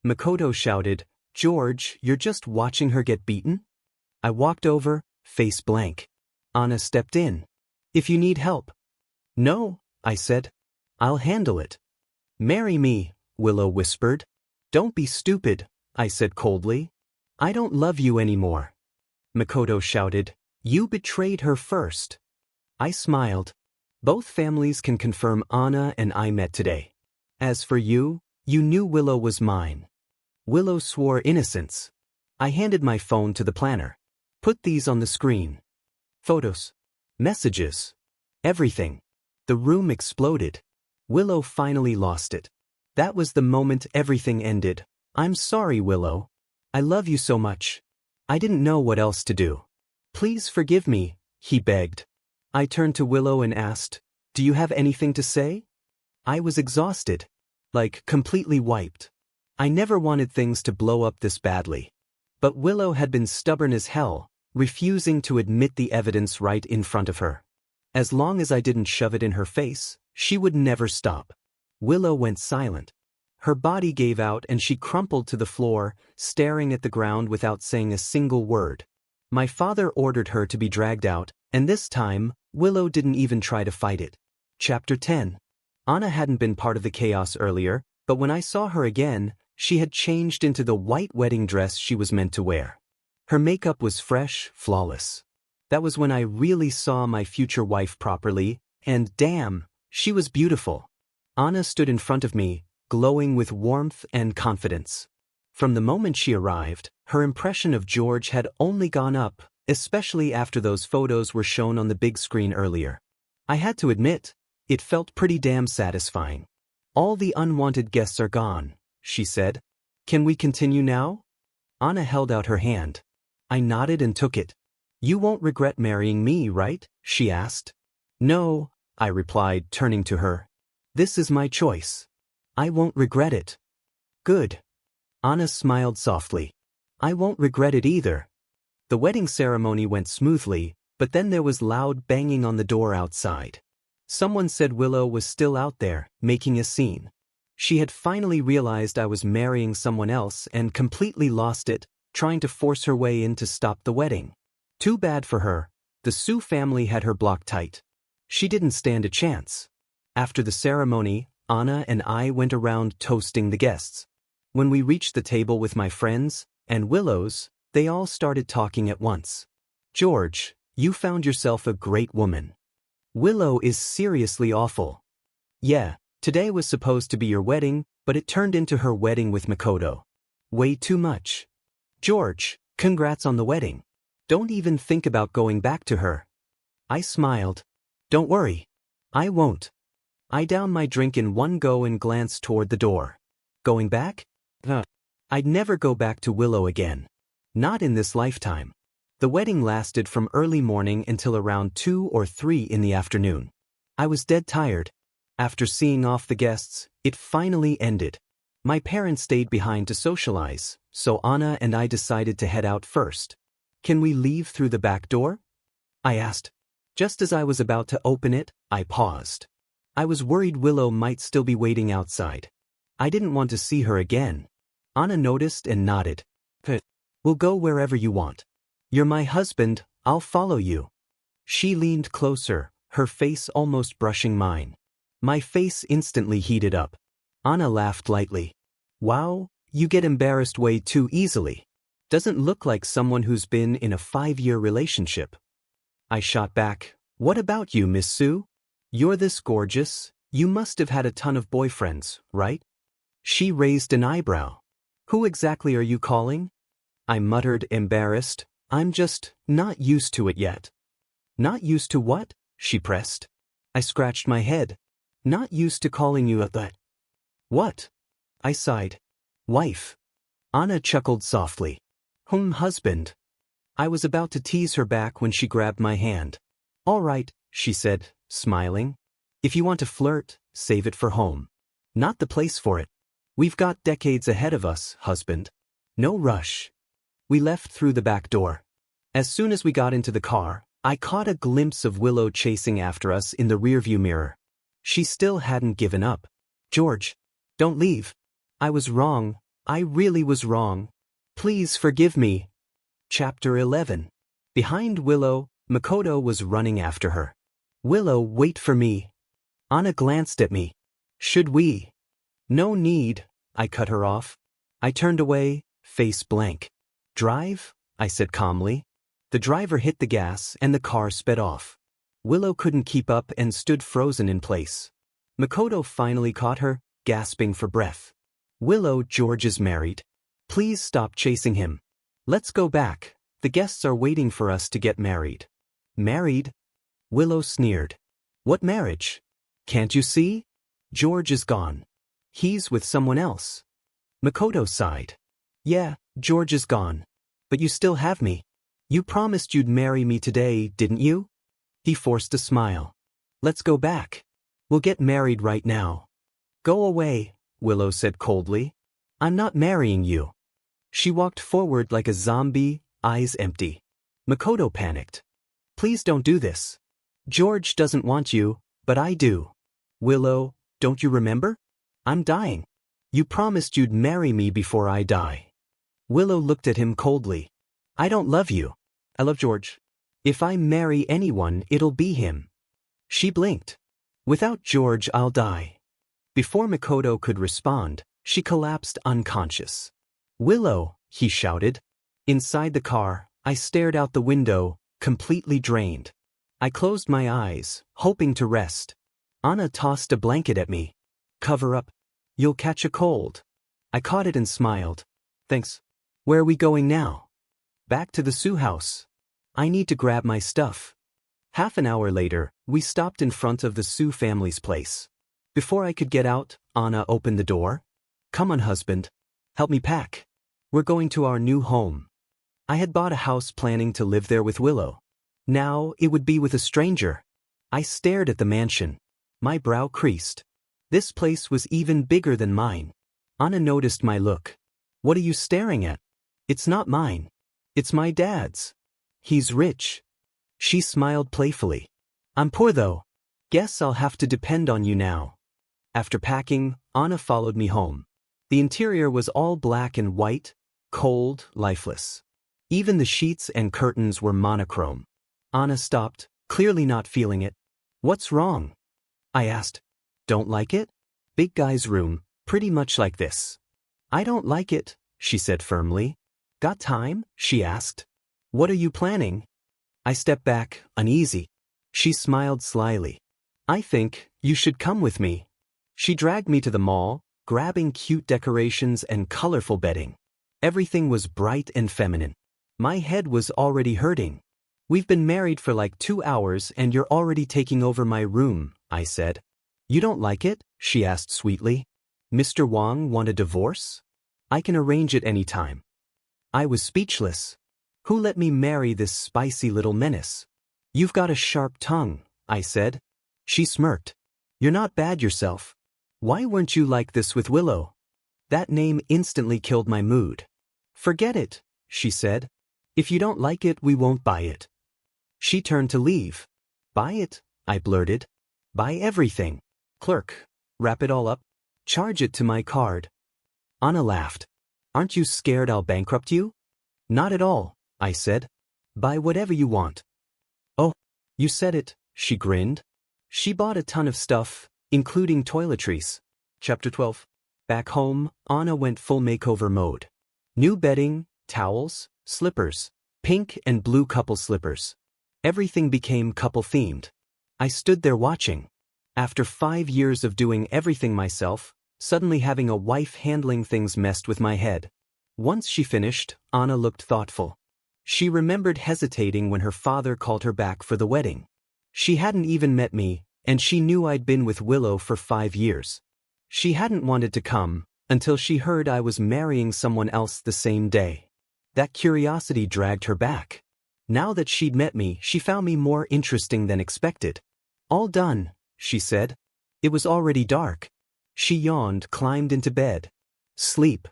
Makoto shouted, George, you're just watching her get beaten? I walked over, face blank. Anna stepped in. If you need help. No, I said. I'll handle it. Marry me, Willow whispered. Don't be stupid, I said coldly. I don't love you anymore. Makoto shouted, You betrayed her first. I smiled. Both families can confirm Anna and I met today. As for you, you knew Willow was mine. Willow swore innocence. I handed my phone to the planner. Put these on the screen. Photos. Messages. Everything. The room exploded. Willow finally lost it. That was the moment everything ended. I'm sorry, Willow. I love you so much. I didn't know what else to do. Please forgive me, he begged. I turned to Willow and asked, Do you have anything to say? I was exhausted. Like, completely wiped. I never wanted things to blow up this badly. But Willow had been stubborn as hell, refusing to admit the evidence right in front of her. As long as I didn't shove it in her face, she would never stop. Willow went silent. Her body gave out and she crumpled to the floor, staring at the ground without saying a single word. My father ordered her to be dragged out, and this time, Willow didn't even try to fight it. Chapter 10. Anna hadn't been part of the chaos earlier, but when I saw her again, she had changed into the white wedding dress she was meant to wear. Her makeup was fresh, flawless. That was when I really saw my future wife properly, and damn, she was beautiful. Anna stood in front of me, glowing with warmth and confidence. From the moment she arrived, her impression of George had only gone up, especially after those photos were shown on the big screen earlier. I had to admit, it felt pretty damn satisfying. All the unwanted guests are gone, she said. Can we continue now? Anna held out her hand. I nodded and took it. You won't regret marrying me, right? She asked. No, I replied, turning to her. This is my choice. I won't regret it. Good. Anna smiled softly. I won't regret it either. The wedding ceremony went smoothly, but then there was loud banging on the door outside. Someone said Willow was still out there, making a scene. She had finally realized I was marrying someone else and completely lost it, trying to force her way in to stop the wedding. Too bad for her. The Sue family had her blocked tight. She didn't stand a chance. After the ceremony, Anna and I went around toasting the guests. When we reached the table with my friends, and Willow's, they all started talking at once. George, you found yourself a great woman. Willow is seriously awful. Yeah, today was supposed to be your wedding, but it turned into her wedding with Makoto. Way too much. George, congrats on the wedding. Don't even think about going back to her. I smiled. Don't worry. I won't. I downed my drink in one go and glanced toward the door. Going back? I'd never go back to Willow again. Not in this lifetime. The wedding lasted from early morning until around 2 or 3 in the afternoon. I was dead tired. After seeing off the guests, it finally ended. My parents stayed behind to socialize, so Anna and I decided to head out first. Can we leave through the back door? I asked. Just as I was about to open it, I paused. I was worried Willow might still be waiting outside. I didn't want to see her again. Anna noticed and nodded. We'll go wherever you want. You're my husband, I'll follow you. She leaned closer, her face almost brushing mine. My face instantly heated up. Anna laughed lightly. Wow, you get embarrassed way too easily. Doesn't look like someone who's been in a 5-year relationship. I shot back. What about you, Miss Sue? You're this gorgeous. You must have had a ton of boyfriends, right? She raised an eyebrow. Who exactly are you calling? I muttered, embarrassed. I'm just not used to it yet. Not used to what? She pressed. I scratched my head. Not used to calling you that. What? I sighed. Wife. Anna chuckled softly. Husband. I was about to tease her back when she grabbed my hand. All right, she said, smiling. If you want to flirt, save it for home. Not the place for it. We've got decades ahead of us, husband. No rush. We left through the back door. As soon as we got into the car, I caught a glimpse of Willow chasing after us in the rearview mirror. She still hadn't given up. George, don't leave. I was wrong. I really was wrong. Please forgive me. Chapter 11. Behind Willow, Makoto was running after her. Willow, wait for me. Anna glanced at me. Should we? No need, I cut her off. I turned away, face blank. Drive? I said calmly. The driver hit the gas and the car sped off. Willow couldn't keep up and stood frozen in place. Makoto finally caught her, gasping for breath. Willow, George is married. Please stop chasing him. Let's go back. The guests are waiting for us to get married. Married? Willow sneered. What marriage? Can't you see? George is gone. He's with someone else. Makoto sighed. Yeah, George is gone. But you still have me. You promised you'd marry me today, didn't you? He forced a smile. Let's go back. We'll get married right now. Go away, Willow said coldly. I'm not marrying you. She walked forward like a zombie, eyes empty. Makoto panicked. Please don't do this. George doesn't want you, but I do. Willow, don't you remember? I'm dying. You promised you'd marry me before I die. Willow looked at him coldly. I don't love you. I love George. If I marry anyone, it'll be him. She blinked. Without George, I'll die. Before Makoto could respond, she collapsed unconscious. Willow, he shouted. Inside the car, I stared out the window, completely drained. I closed my eyes, hoping to rest. Anna tossed a blanket at me. Cover up. You'll catch a cold. I caught it and smiled. Thanks. Where are we going now? Back to the Sue house. I need to grab my stuff. Half an hour later, we stopped in front of the Sue family's place. Before I could get out, Anna opened the door. Come on, husband. Help me pack. We're going to our new home. I had bought a house planning to live there with Willow. Now it would be with a stranger. I stared at the mansion. My brow creased. This place was even bigger than mine. Anna noticed my look. What are you staring at? It's not mine. It's my dad's. He's rich. She smiled playfully. I'm poor though. Guess I'll have to depend on you now. After packing, Anna followed me home. The interior was all black and white, cold, lifeless. Even the sheets and curtains were monochrome. Anna stopped, clearly not feeling it. What's wrong? I asked. Don't like it? Big guy's room, pretty much like this. I don't like it, she said firmly. Got time? She asked. What are you planning? I stepped back, uneasy. She smiled slyly. I think you should come with me. She dragged me to the mall, grabbing cute decorations and colorful bedding. Everything was bright and feminine. My head was already hurting. We've been married for like 2 hours and you're already taking over my room, I said. You don't like it? She asked sweetly. Mr. Wang want a divorce? I can arrange it any time. I was speechless. Who let me marry this spicy little menace? You've got a sharp tongue, I said. She smirked. You're not bad yourself. Why weren't you like this with Willow? That name instantly killed my mood. Forget it, she said. If you don't like it, we won't buy it. She turned to leave. Buy it, I blurted. Buy everything. Clerk, wrap it all up. Charge it to my card. Anna laughed. Aren't you scared I'll bankrupt you? Not at all, I said. Buy whatever you want. Oh, you said it, she grinned. She bought a ton of stuff, including toiletries. Chapter 12. Back home, Anna went full makeover mode. New bedding, towels, slippers, pink and blue couple slippers. Everything became couple-themed. I stood there watching. After 5 years of doing everything myself, suddenly having a wife handling things messed with my head. Once she finished, Anna looked thoughtful. She remembered hesitating when her father called her back for the wedding. She hadn't even met me, and she knew I'd been with Willow for 5 years. She hadn't wanted to come, until she heard I was marrying someone else the same day. That curiosity dragged her back. Now that she'd met me, she found me more interesting than expected. All done, she said. It was already dark. She yawned, climbed into bed. Sleep.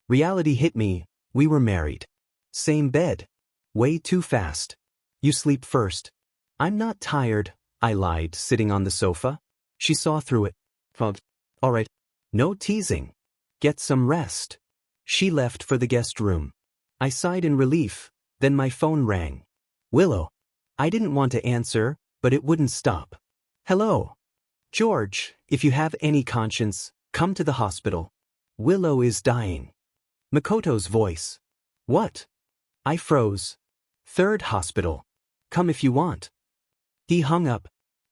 Reality hit me. We were married. Same bed. Way too fast. You sleep first. I'm not tired, I lied, sitting on the sofa. She saw through it. All right. No teasing. Get some rest. She left for the guest room. I sighed in relief, then my phone rang. Willow. I didn't want to answer, but it wouldn't stop. Hello. George, if you have any conscience, come to the hospital. Willow is dying. Makoto's voice. What? I froze. Third hospital. Come if you want. He hung up.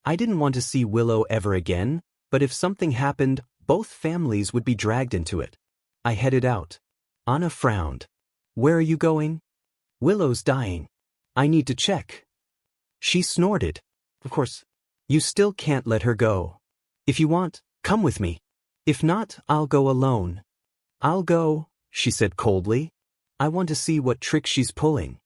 I didn't want to see Willow ever again, but if something happened, both families would be dragged into it. I headed out. Anna frowned. Where are you going? Willow's dying. I need to check. She snorted. Of course. You still can't let her go. If you want, come with me. If not, I'll go alone. I'll go, she said coldly. I want to see what trick she's pulling.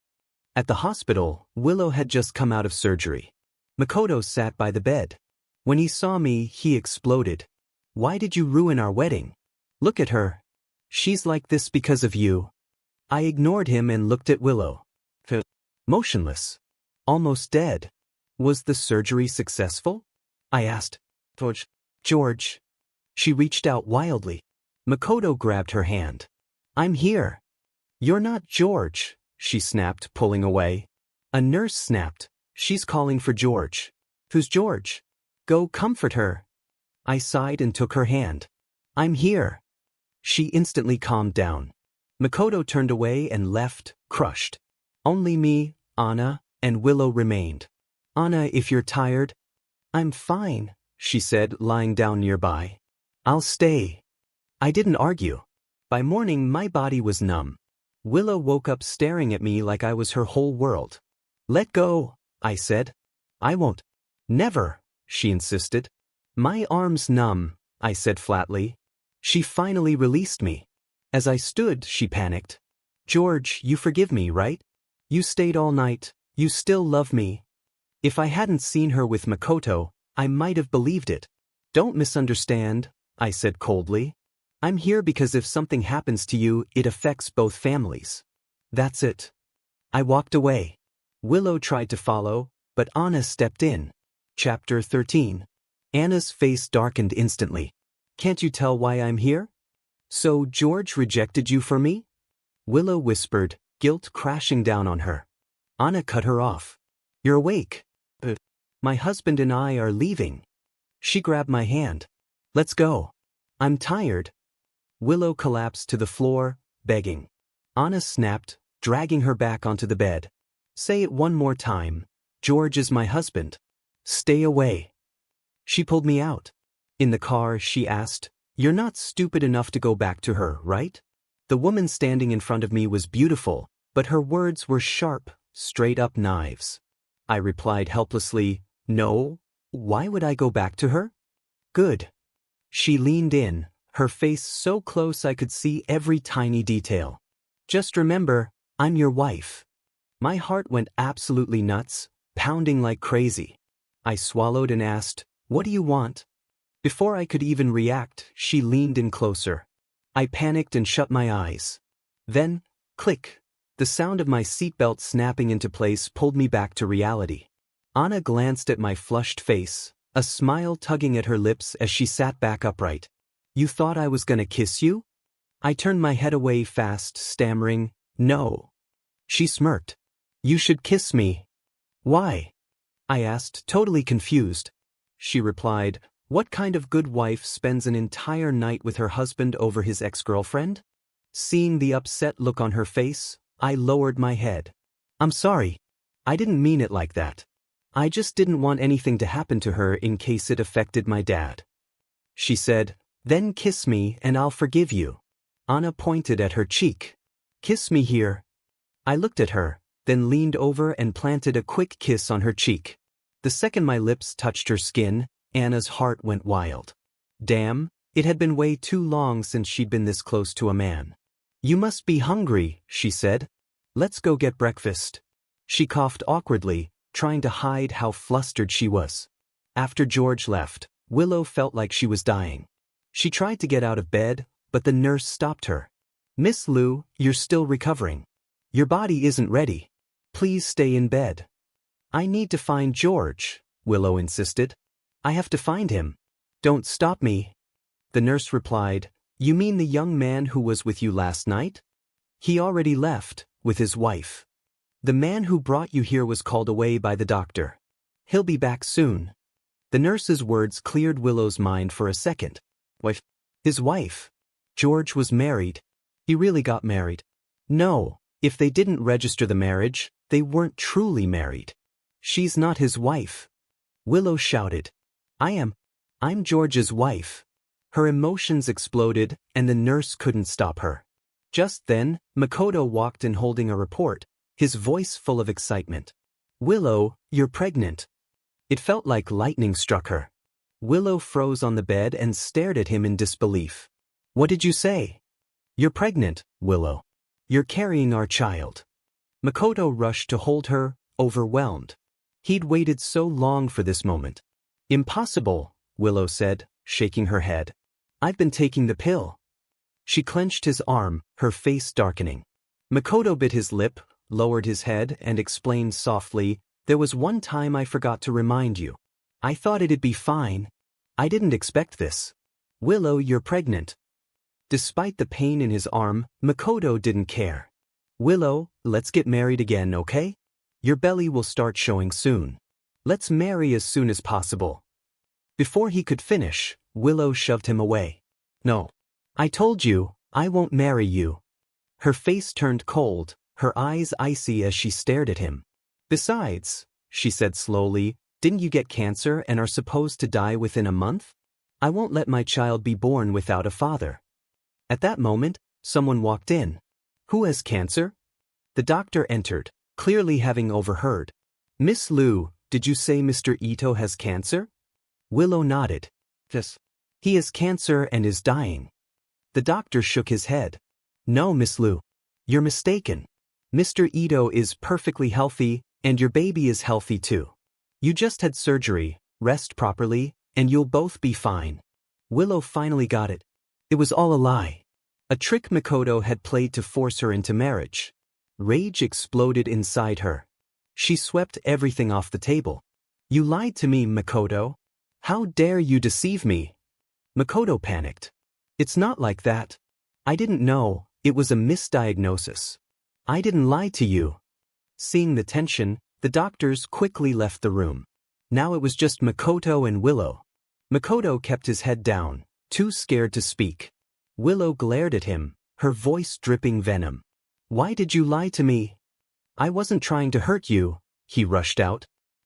At the hospital, Willow had just come out of surgery. Makoto sat by the bed. When he saw me, he exploded. Why did you ruin our wedding? Look at her. She's like this because of you. I ignored him and looked at Willow. Motionless. Almost dead. Was the surgery successful? I asked. George. She reached out wildly. Makoto grabbed her hand. I'm here. You're not George, she snapped, pulling away. A nurse snapped. She's calling for George. Who's George? Go comfort her. I sighed and took her hand. I'm here. She instantly calmed down. Makoto turned away and left, crushed. Only me, Anna, and Willow remained. Anna, if you're tired. I'm fine, she said, lying down nearby. I'll stay. I didn't argue. By morning, my body was numb. Willow woke up staring at me like I was her whole world. Let go, I said. I won't. Never, she insisted. My arm's numb, I said flatly. She finally released me. As I stood, she panicked. George, you forgive me, right? You stayed all night. You still love me. If I hadn't seen her with Makoto, I might have believed it. Don't misunderstand, I said coldly. I'm here because if something happens to you, it affects both families. That's it. I walked away. Willow tried to follow, but Anna stepped in. Chapter 13. Anna's face darkened instantly. Can't you tell why I'm here? So George rejected you for me? Willow whispered, guilt crashing down on her. Anna cut her off. You're awake. My husband and I are leaving. She grabbed my hand. Let's go. I'm tired. Willow collapsed to the floor, begging. Anna snapped, dragging her back onto the bed. Say it one more time. George is my husband. Stay away. She pulled me out. In the car, she asked, You're not stupid enough to go back to her, right? The woman standing in front of me was beautiful, but her words were sharp, straight-up knives. I replied helplessly, No, why would I go back to her? Good. She leaned in, her face so close I could see every tiny detail. Just remember, I'm your wife. My heart went absolutely nuts, pounding like crazy. I swallowed and asked, What do you want? Before I could even react, she leaned in closer. I panicked and shut my eyes. Then, click, the sound of my seatbelt snapping into place pulled me back to reality. Anna glanced at my flushed face, a smile tugging at her lips as she sat back upright. You thought I was gonna kiss you? I turned my head away fast, stammering, no. She smirked. You should kiss me. Why? I asked, totally confused. She replied, what kind of good wife spends an entire night with her husband over his ex-girlfriend? Seeing the upset look on her face, I lowered my head. I'm sorry. I didn't mean it like that. I just didn't want anything to happen to her in case it affected my dad. She said, then kiss me and I'll forgive you. Anna pointed at her cheek. Kiss me here. I looked at her, then leaned over and planted a quick kiss on her cheek. The second my lips touched her skin, Anna's heart went wild. Damn, it had been way too long since she'd been this close to a man. You must be hungry, she said. Let's go get breakfast. She coughed awkwardly, trying to hide how flustered she was. After George left, Willow felt like she was dying. She tried to get out of bed, but the nurse stopped her. Miss Lou, you're still recovering. Your body isn't ready. Please stay in bed. I need to find George, Willow insisted. I have to find him. Don't stop me. The nurse replied, you mean the young man who was with you last night? He already left, with his wife. The man who brought you here was called away by the doctor. He'll be back soon. The nurse's words cleared Willow's mind for a second. His wife. George was married. He really got married. No, if they didn't register the marriage, they weren't truly married. She's not his wife. Willow shouted. I'm George's wife. Her emotions exploded, and the nurse couldn't stop her. Just then, Makoto walked in holding a report, his voice full of excitement. Willow, you're pregnant. It felt like lightning struck her. Willow froze on the bed and stared at him in disbelief. What did you say? You're pregnant, Willow. You're carrying our child. Makoto rushed to hold her, overwhelmed. He'd waited so long for this moment. Impossible, Willow said, shaking her head. I've been taking the pill. She clenched his arm, her face darkening. Makoto bit his lip, lowered his head, and explained softly, there was one time I forgot to remind you. I thought it'd be fine. I didn't expect this. Willow, you're pregnant. Despite the pain in his arm, Makoto didn't care. Willow, let's get married again, okay? Your belly will start showing soon. Let's marry as soon as possible. Before he could finish, Willow shoved him away. No. I told you, I won't marry you. Her face turned cold, her eyes icy as she stared at him. Besides, she said slowly, didn't you get cancer and are supposed to die within a month? I won't let my child be born without a father. At that moment, someone walked in. Who has cancer? The doctor entered, clearly having overheard. Miss Liu, did you say Mr. Ito has cancer? Willow nodded. Yes. He has cancer and is dying. The doctor shook his head. No, Miss Liu. You're mistaken. Mr. Ito is perfectly healthy, and your baby is healthy too. You just had surgery, rest properly, and you'll both be fine. Willow finally got it. It was all a lie. A trick Makoto had played to force her into marriage. Rage exploded inside her. She swept everything off the table. You lied to me, Makoto. How dare you deceive me? Makoto panicked. It's not like that. I didn't know, it was a misdiagnosis. I didn't lie to you. Seeing the tension, the doctors quickly left the room. Now it was just Makoto and Willow. Makoto kept his head down, too scared to speak. Willow glared at him, her voice dripping venom. Why did you lie to me? I wasn't trying to hurt you, he rushed out.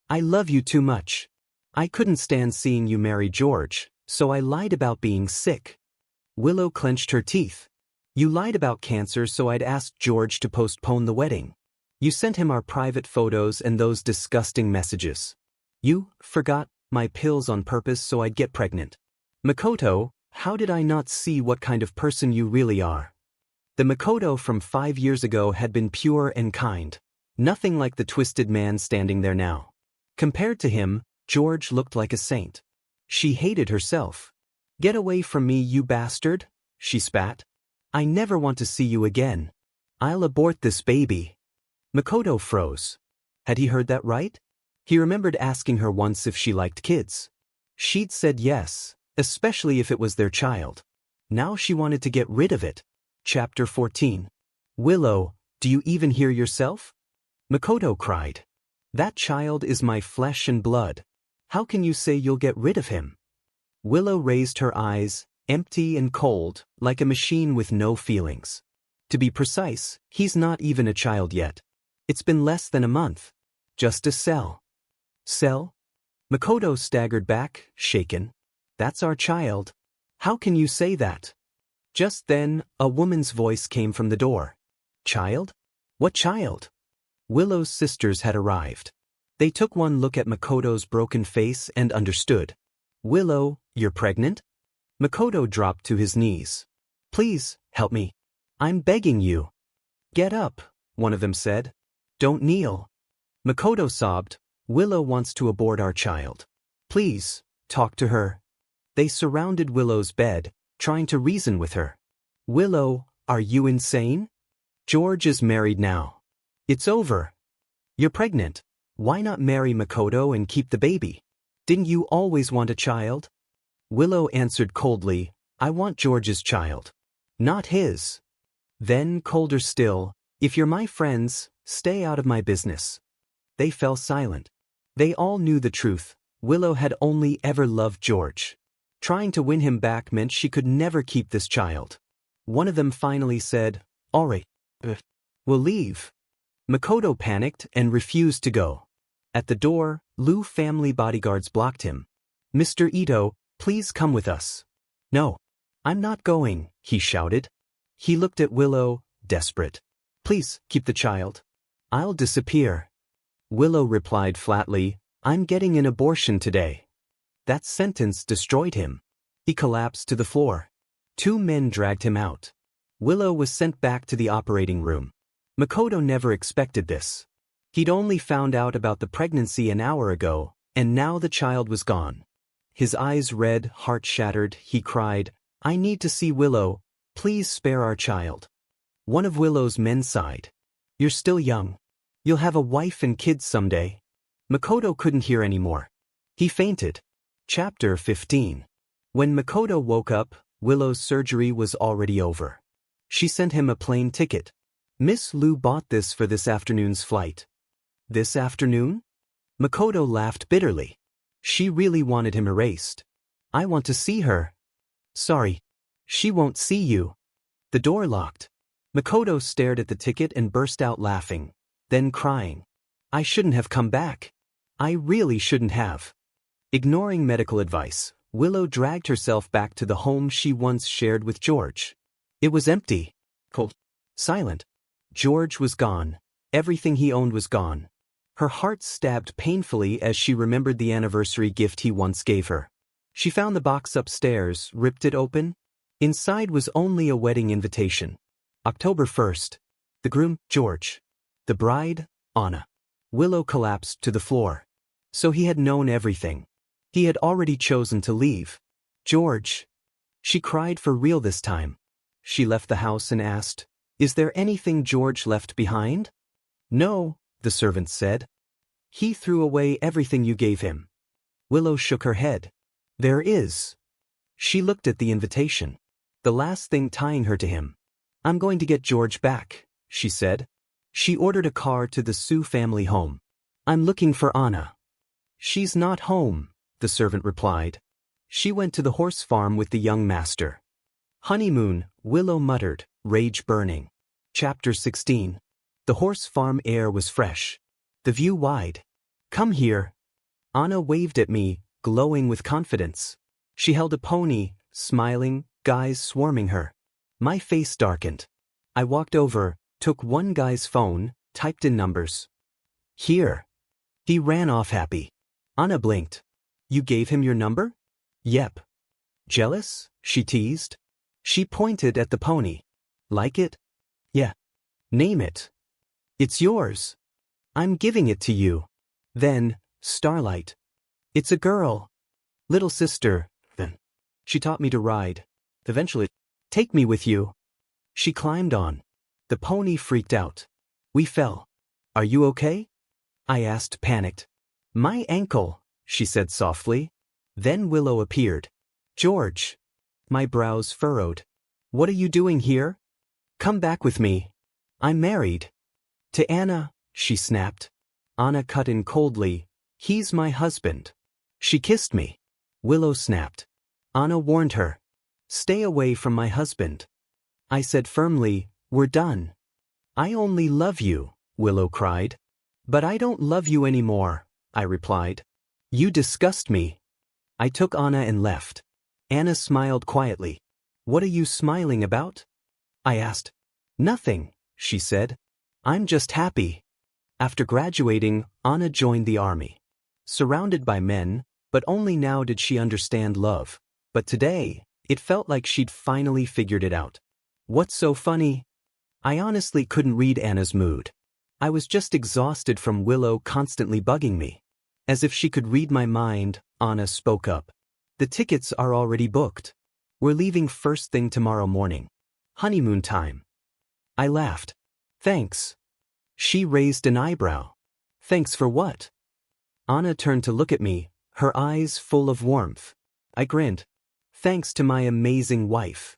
I love you too much. I couldn't stand seeing you marry George, so I lied about being sick. Willow clenched her teeth. You lied about cancer so I'd asked George to postpone the wedding. You sent him our private photos and those disgusting messages. You forgot my pills on purpose so I'd get pregnant. Makoto, how did I not see what kind of person you really are? The Makoto from 5 years ago had been pure and kind. Nothing like the twisted man standing there now. Compared to him, George looked like a saint. She hated herself. Get away from me, you bastard, she spat. I never want to see you again. I'll abort this baby. Makoto froze. Had he heard that right? He remembered asking her once if she liked kids. She'd said yes, especially if it was their child. Now she wanted to get rid of it. Chapter 14. Willow, do you even hear yourself? Makoto cried. That child is my flesh and blood. How can you say you'll get rid of him? Willow raised her eyes, empty and cold, like a machine with no feelings. To be precise, he's not even a child yet. It's been less than a month. Just a cell. Cell? Makoto staggered back, shaken. That's our child. How can you say that? Just then, a woman's voice came from the door. Child? What child? Willow's sisters had arrived. They took one look at Makoto's broken face and understood. Willow, you're pregnant? Makoto dropped to his knees. Please, help me. I'm begging you. Get up, one of them said. Don't kneel. Makoto sobbed. Willow wants to abort our child. Please, talk to her. They surrounded Willow's bed, trying to reason with her. Willow, are you insane? George is married now. It's over. You're pregnant. Why not marry Makoto and keep the baby? Didn't you always want a child? Willow answered coldly, I want George's child. Not his. Then, colder still, if you're my friends, stay out of my business. They fell silent. They all knew the truth. Willow had only ever loved George. Trying to win him back meant she could never keep this child. One of them finally said, All right, we'll leave. Makoto panicked and refused to go. At the door, Liu family bodyguards blocked him. Mr. Ito, please come with us. No, I'm not going, he shouted. He looked at Willow, desperate. Please, keep the child. I'll disappear. Willow replied flatly, I'm getting an abortion today. That sentence destroyed him. He collapsed to the floor. Two men dragged him out. Willow was sent back to the operating room. Makoto never expected this. He'd only found out about the pregnancy an hour ago, and now the child was gone. His eyes red, heart shattered, he cried, I need to see Willow. Please spare our child. One of Willow's men sighed. You're still young. You'll have a wife and kids someday. Makoto couldn't hear anymore. He fainted. Chapter 15. When Makoto woke up, Willow's surgery was already over. She sent him a plane ticket. Miss Liu bought this for this afternoon's flight. This afternoon? Makoto laughed bitterly. She really wanted him erased. I want to see her. Sorry. She won't see you. The door locked. Makoto stared at the ticket and burst out laughing, then crying. I shouldn't have come back. I really shouldn't have. Ignoring medical advice, Willow dragged herself back to the home she once shared with George. It was empty, cold, silent. George was gone. Everything he owned was gone. Her heart stabbed painfully as she remembered the anniversary gift he once gave her. She found the box upstairs, ripped it open. Inside was only a wedding invitation. October 1st. The groom, George. The bride, Anna. Willow collapsed to the floor. So he had known everything. He had already chosen to leave. George. She cried for real this time. She left the house and asked, Is there anything George left behind? No, the servant said. He threw away everything you gave him. Willow shook her head. There is. She looked at the invitation. The last thing tying her to him. I'm going to get George back, she said. She ordered a car to the Sue family home. I'm looking for Anna. She's not home, the servant replied. She went to the horse farm with the young master. Honeymoon, Willow muttered, rage burning. Chapter 16. The horse farm air was fresh. The view wide. Come here. Anna waved at me, glowing with confidence. She held a pony, smiling, guys swarming her. My face darkened. I walked over, took one guy's phone, typed in numbers. Here. He ran off happy. Anna blinked. You gave him your number? Yep. Jealous? She teased. She pointed at the pony. Like it? Yeah. Name it. It's yours. I'm giving it to you. Then, Starlight. It's a girl. Little sister, then. She taught me to ride. Eventually, take me with you. She climbed on. The pony freaked out. We fell. Are you okay? I asked, panicked. My ankle, she said softly. Then Willow appeared. George. My brows furrowed. What are you doing here? Come back with me. I'm married. To Anna, she snapped. Anna cut in coldly. He's my husband. She kissed me. Willow snapped. Anna warned her. Stay away from my husband. I said firmly, we're done. I only love you, Willow cried. But I don't love you anymore, I replied. You disgust me. I took Anna and left. Anna smiled quietly. What are you smiling about? I asked. Nothing, she said. I'm just happy. After graduating, Anna joined the army. Surrounded by men, but only now did she understand love. But today, it felt like she'd finally figured it out. What's so funny? I honestly couldn't read Anna's mood. I was just exhausted from Willow constantly bugging me. As if she could read my mind, Anna spoke up. The tickets are already booked. We're leaving first thing tomorrow morning. Honeymoon time. I laughed. Thanks. She raised an eyebrow. Thanks for what? Anna turned to look at me, her eyes full of warmth. I grinned. Thanks to my amazing wife.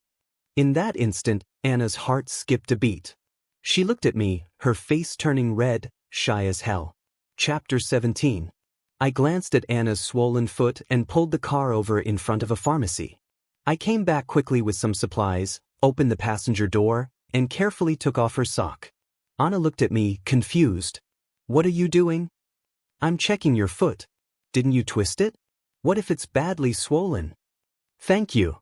In that instant, Anna's heart skipped a beat. She looked at me, her face turning red, shy as hell. Chapter 17. I glanced at Anna's swollen foot and pulled the car over in front of a pharmacy. I came back quickly with some supplies, opened the passenger door, and carefully took off her sock. Anna looked at me, confused. What are you doing? I'm checking your foot. Didn't you twist it? What if it's badly swollen? Thank you.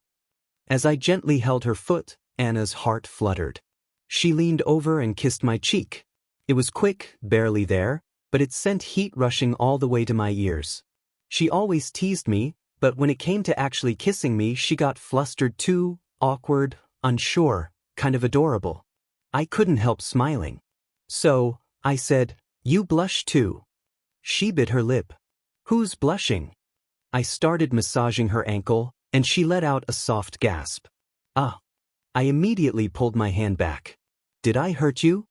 As I gently held her foot, Anna's heart fluttered. She leaned over and kissed my cheek. It was quick, barely there, but it sent heat rushing all the way to my ears. She always teased me, but when it came to actually kissing me, she got flustered too, awkward, unsure, kind of adorable. I couldn't help smiling. So, I said, you blush too. She bit her lip. Who's blushing? I started massaging her ankle, and she let out a soft gasp. Ah. I immediately pulled my hand back. Did I hurt you?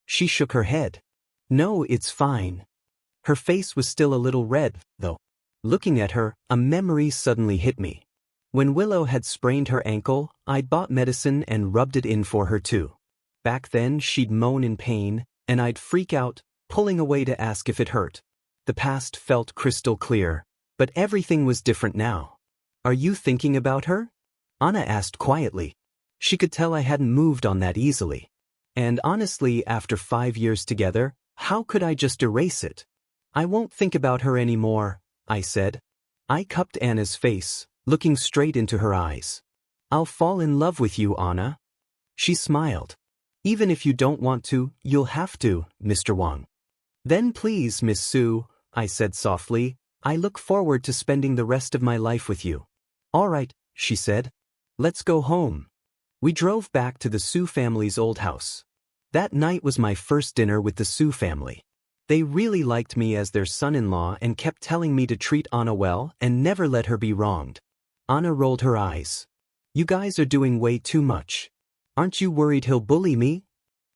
She shook her head. No, it's fine. Her face was still a little red, though. Looking at her, a memory suddenly hit me. When Willow had sprained her ankle, I'd bought medicine and rubbed it in for her too. Back then, she'd moan in pain, and I'd freak out, pulling away to ask if it hurt. The past felt crystal clear, but everything was different now. Are you thinking about her? Anna asked quietly. She could tell I hadn't moved on that easily. And honestly, after 5 years together, how could I just erase it? I won't think about her anymore, I said. I cupped Anna's face, looking straight into her eyes. I'll fall in love with you, Anna. She smiled. Even if you don't want to, you'll have to, Mr. Wang. Then please, Miss Sue, I said softly, I look forward to spending the rest of my life with you. All right, she said. Let's go home. We drove back to the Sue family's old house. That night was my first dinner with the Sue family. They really liked me as their son-in-law and kept telling me to treat Anna well and never let her be wronged. Anna rolled her eyes. You guys are doing way too much. Aren't you worried he'll bully me?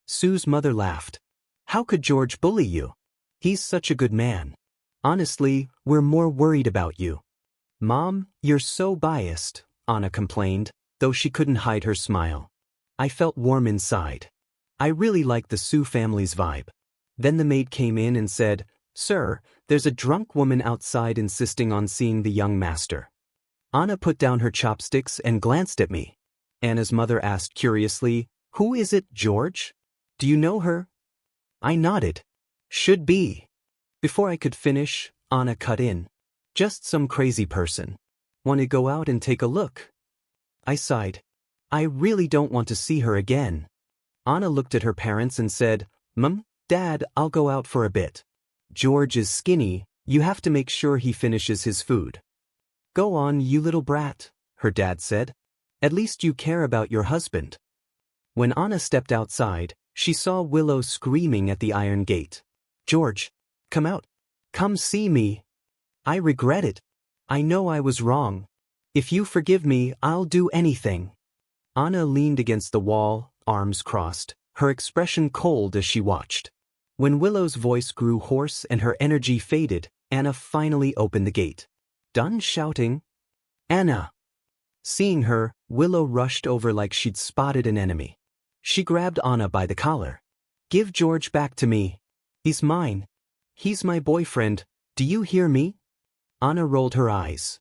Sue's mother laughed. How could George bully you? He's such a good man. Honestly, we're more worried about you. Mom, you're so biased, Anna complained, though she couldn't hide her smile. I felt warm inside. I really liked the Sue family's vibe. Then the maid came in and said, Sir, there's a drunk woman outside insisting on seeing the young master. Anna put down her chopsticks and glanced at me. Anna's mother asked curiously, Who is it, George? Do you know her? I nodded. Should be. Before I could finish, Anna cut in. Just some crazy person. Want to go out and take a look? I sighed. I really don't want to see her again. Anna looked at her parents and said, Mom, Dad, I'll go out for a bit. George is skinny, you have to make sure he finishes his food. Go on, you little brat, her dad said. At least you care about your husband. When Anna stepped outside, she saw Willow screaming at the iron gate. George, come out. Come see me. I regret it. I know I was wrong. If you forgive me, I'll do anything. Anna leaned against the wall, arms crossed, her expression cold as she watched. When Willow's voice grew hoarse and her energy faded, Anna finally opened the gate. Done shouting? Anna! Seeing her, Willow rushed over like she'd spotted an enemy. She grabbed Anna by the collar. Give George back to me. He's mine. He's my boyfriend, do you hear me? Anna rolled her eyes.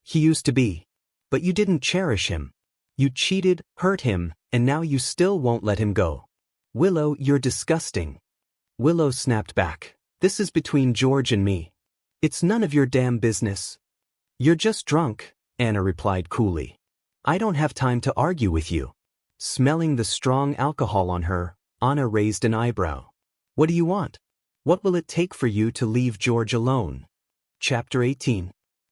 He used to be. But you didn't cherish him. You cheated, hurt him, and now you still won't let him go. Willow, you're disgusting. Willow snapped back. This is between George and me. It's none of your damn business. You're just drunk, Anna replied coolly. I don't have time to argue with you. Smelling the strong alcohol on her, Anna raised an eyebrow. What do you want? What will it take for you to leave George alone? Chapter 18.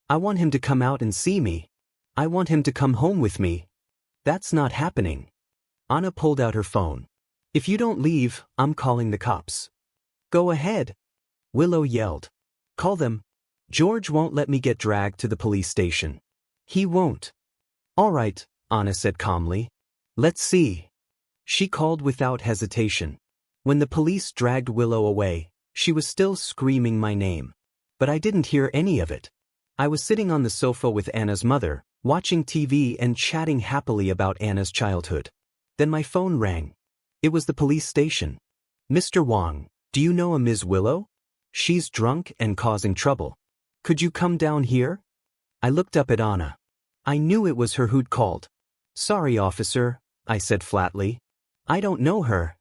I want him to come out and see me. I want him to come home with me. That's not happening. Anna pulled out her phone. If you don't leave, I'm calling the cops. Go ahead. Willow yelled. Call them. George won't let me get dragged to the police station. He won't. All right, Anna said calmly. Let's see. She called without hesitation. When the police dragged Willow away, she was still screaming my name. But I didn't hear any of it. I was sitting on the sofa with Anna's mother, watching TV and chatting happily about Anna's childhood. Then my phone rang. It was the police station. Mr. Wong, do you know a Ms. Willow? She's drunk and causing trouble. Could you come down here? I looked up at Anna. I knew it was her who'd called. Sorry, officer, I said flatly. I don't know her.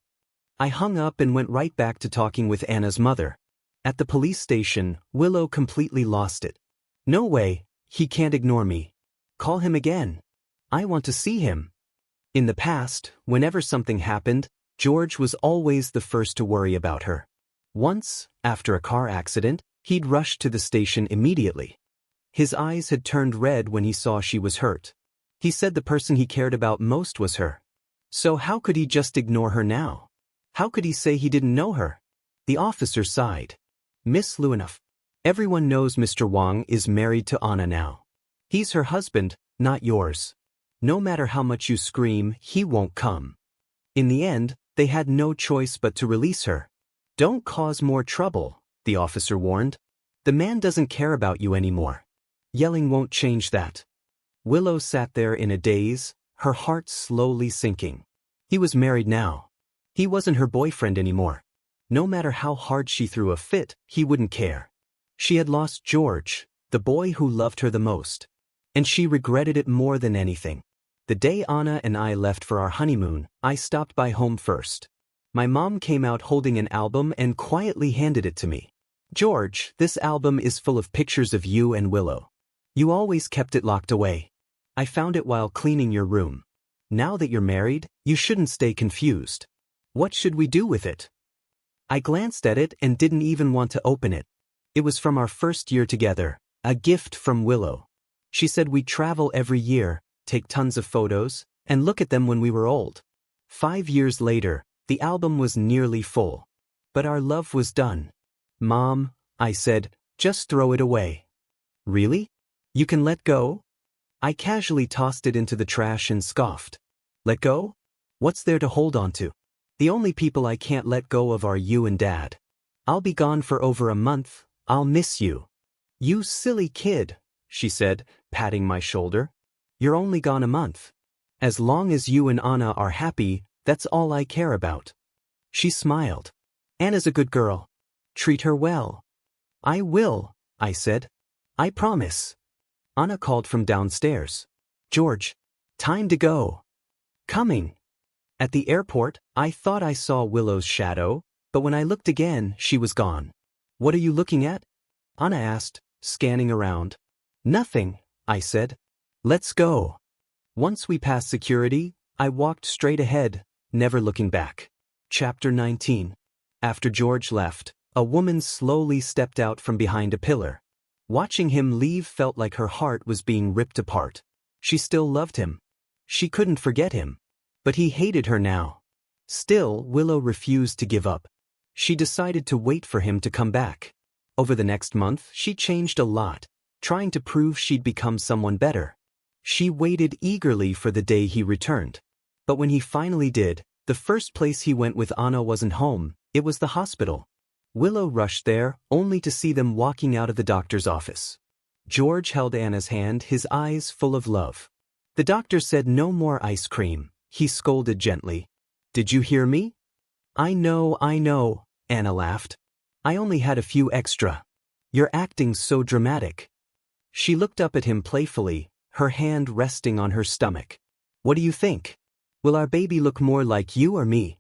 I hung up and went right back to talking with Anna's mother. At the police station, Willow completely lost it. No way, he can't ignore me. Call him again. I want to see him. In the past, whenever something happened, George was always the first to worry about her. Once, after a car accident, he'd rushed to the station immediately. His eyes had turned red when he saw she was hurt. He said the person he cared about most was her. So how could he just ignore her now? How could he say he didn't know her? The officer sighed. Miss Luinoff, everyone knows Mr. Wong is married to Anna now. He's her husband, not yours. No matter how much you scream, he won't come. In the end, they had no choice but to release her. Don't cause more trouble, the officer warned. The man doesn't care about you anymore. Yelling won't change that. Willow sat there in a daze, her heart slowly sinking. He was married now. He wasn't her boyfriend anymore. No matter how hard she threw a fit, he wouldn't care. She had lost George, the boy who loved her the most. And she regretted it more than anything. The day Anna and I left for our honeymoon, I stopped by home first. My mom came out holding an album and quietly handed it to me. George, this album is full of pictures of you and Willow. You always kept it locked away. I found it while cleaning your room. Now that you're married, you shouldn't stay confused. What should we do with it? I glanced at it and didn't even want to open it. It was from our first year together, a gift from Willow. She said we'd travel every year, take tons of photos, and look at them when we were old. 5 years later, the album was nearly full. But our love was done. Mom, I said, just throw it away. Really? You can let go? I casually tossed it into the trash and scoffed. Let go? What's there to hold on to? The only people I can't let go of are you and Dad. I'll be gone for over a month. I'll miss you. You silly kid, she said, patting my shoulder. You're only gone a month. As long as you and Anna are happy, that's all I care about. She smiled. Anna's a good girl. Treat her well. I will, I said. I promise. Anna called from downstairs. George, time to go. Coming. At the airport, I thought I saw Willow's shadow, but when I looked again, she was gone. What are you looking at? Anna asked, scanning around. Nothing, I said. Let's go. Once we passed security, I walked straight ahead, never looking back. Chapter 19. After George left, a woman slowly stepped out from behind a pillar. Watching him leave felt like her heart was being ripped apart. She still loved him. She couldn't forget him. But he hated her now. Still, Willow refused to give up. She decided to wait for him to come back. Over the next month, she changed a lot, trying to prove she'd become someone better. She waited eagerly for the day he returned. But when he finally did, the first place he went with Anna wasn't home, it was the hospital. Willow rushed there, only to see them walking out of the doctor's office. George held Anna's hand, his eyes full of love. The doctor said no more ice cream, he scolded gently. Did you hear me? I know, Anna laughed. I only had a few extra. You're acting so dramatic. She looked up at him playfully, her hand resting on her stomach. What do you think? Will our baby look more like you or me?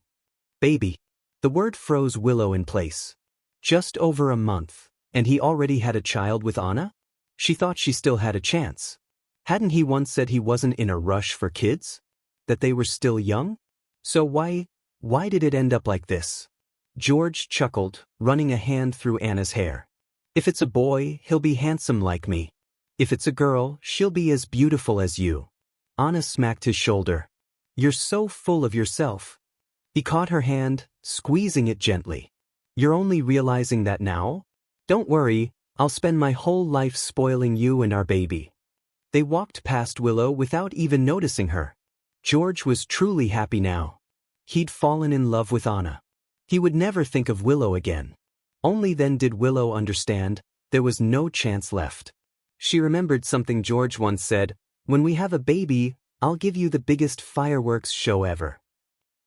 Baby. The word froze Willow in place. Just over a month, and he already had a child with Anna? She thought she still had a chance. Hadn't he once said he wasn't in a rush for kids? That they were still young? So why did it end up like this? George chuckled, running a hand through Anna's hair. If it's a boy, he'll be handsome like me. If it's a girl, she'll be as beautiful as you. Anna smacked his shoulder. You're so full of yourself. He caught her hand, squeezing it gently. You're only realizing that now? Don't worry, I'll spend my whole life spoiling you and our baby. They walked past Willow without even noticing her. George was truly happy now. He'd fallen in love with Anna. He would never think of Willow again. Only then did Willow understand there was no chance left. She remembered something George once said, when we have a baby, I'll give you the biggest fireworks show ever.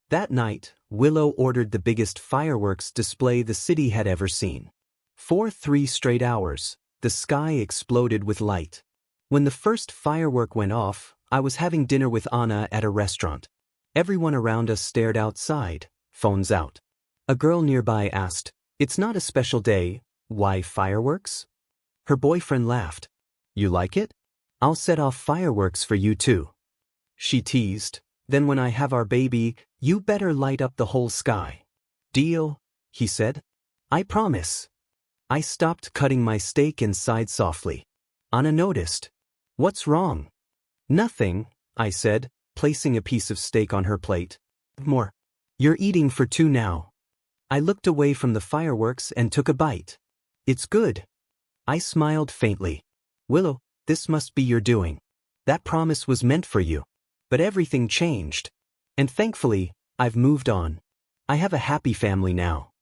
That night, Willow ordered the biggest fireworks display the city had ever seen. For 3 straight hours, the sky exploded with light. When the first firework went off, I was having dinner with Anna at a restaurant. Everyone around us stared outside, phones out. A girl nearby asked, It's not a special day, why fireworks? Her boyfriend laughed. You like it? I'll set off fireworks for you too. She teased, Then when I have our baby, you better light up the whole sky. Deal, he said. I promise. I stopped cutting my steak and sighed softly. Anna noticed. What's wrong? Nothing, I said, placing a piece of steak on her plate. More. You're eating for 2 now. I looked away from the fireworks and took a bite. It's good. I smiled faintly. Willow, this must be your doing. That promise was meant for you. But everything changed. And thankfully, I've moved on. I have a happy family now.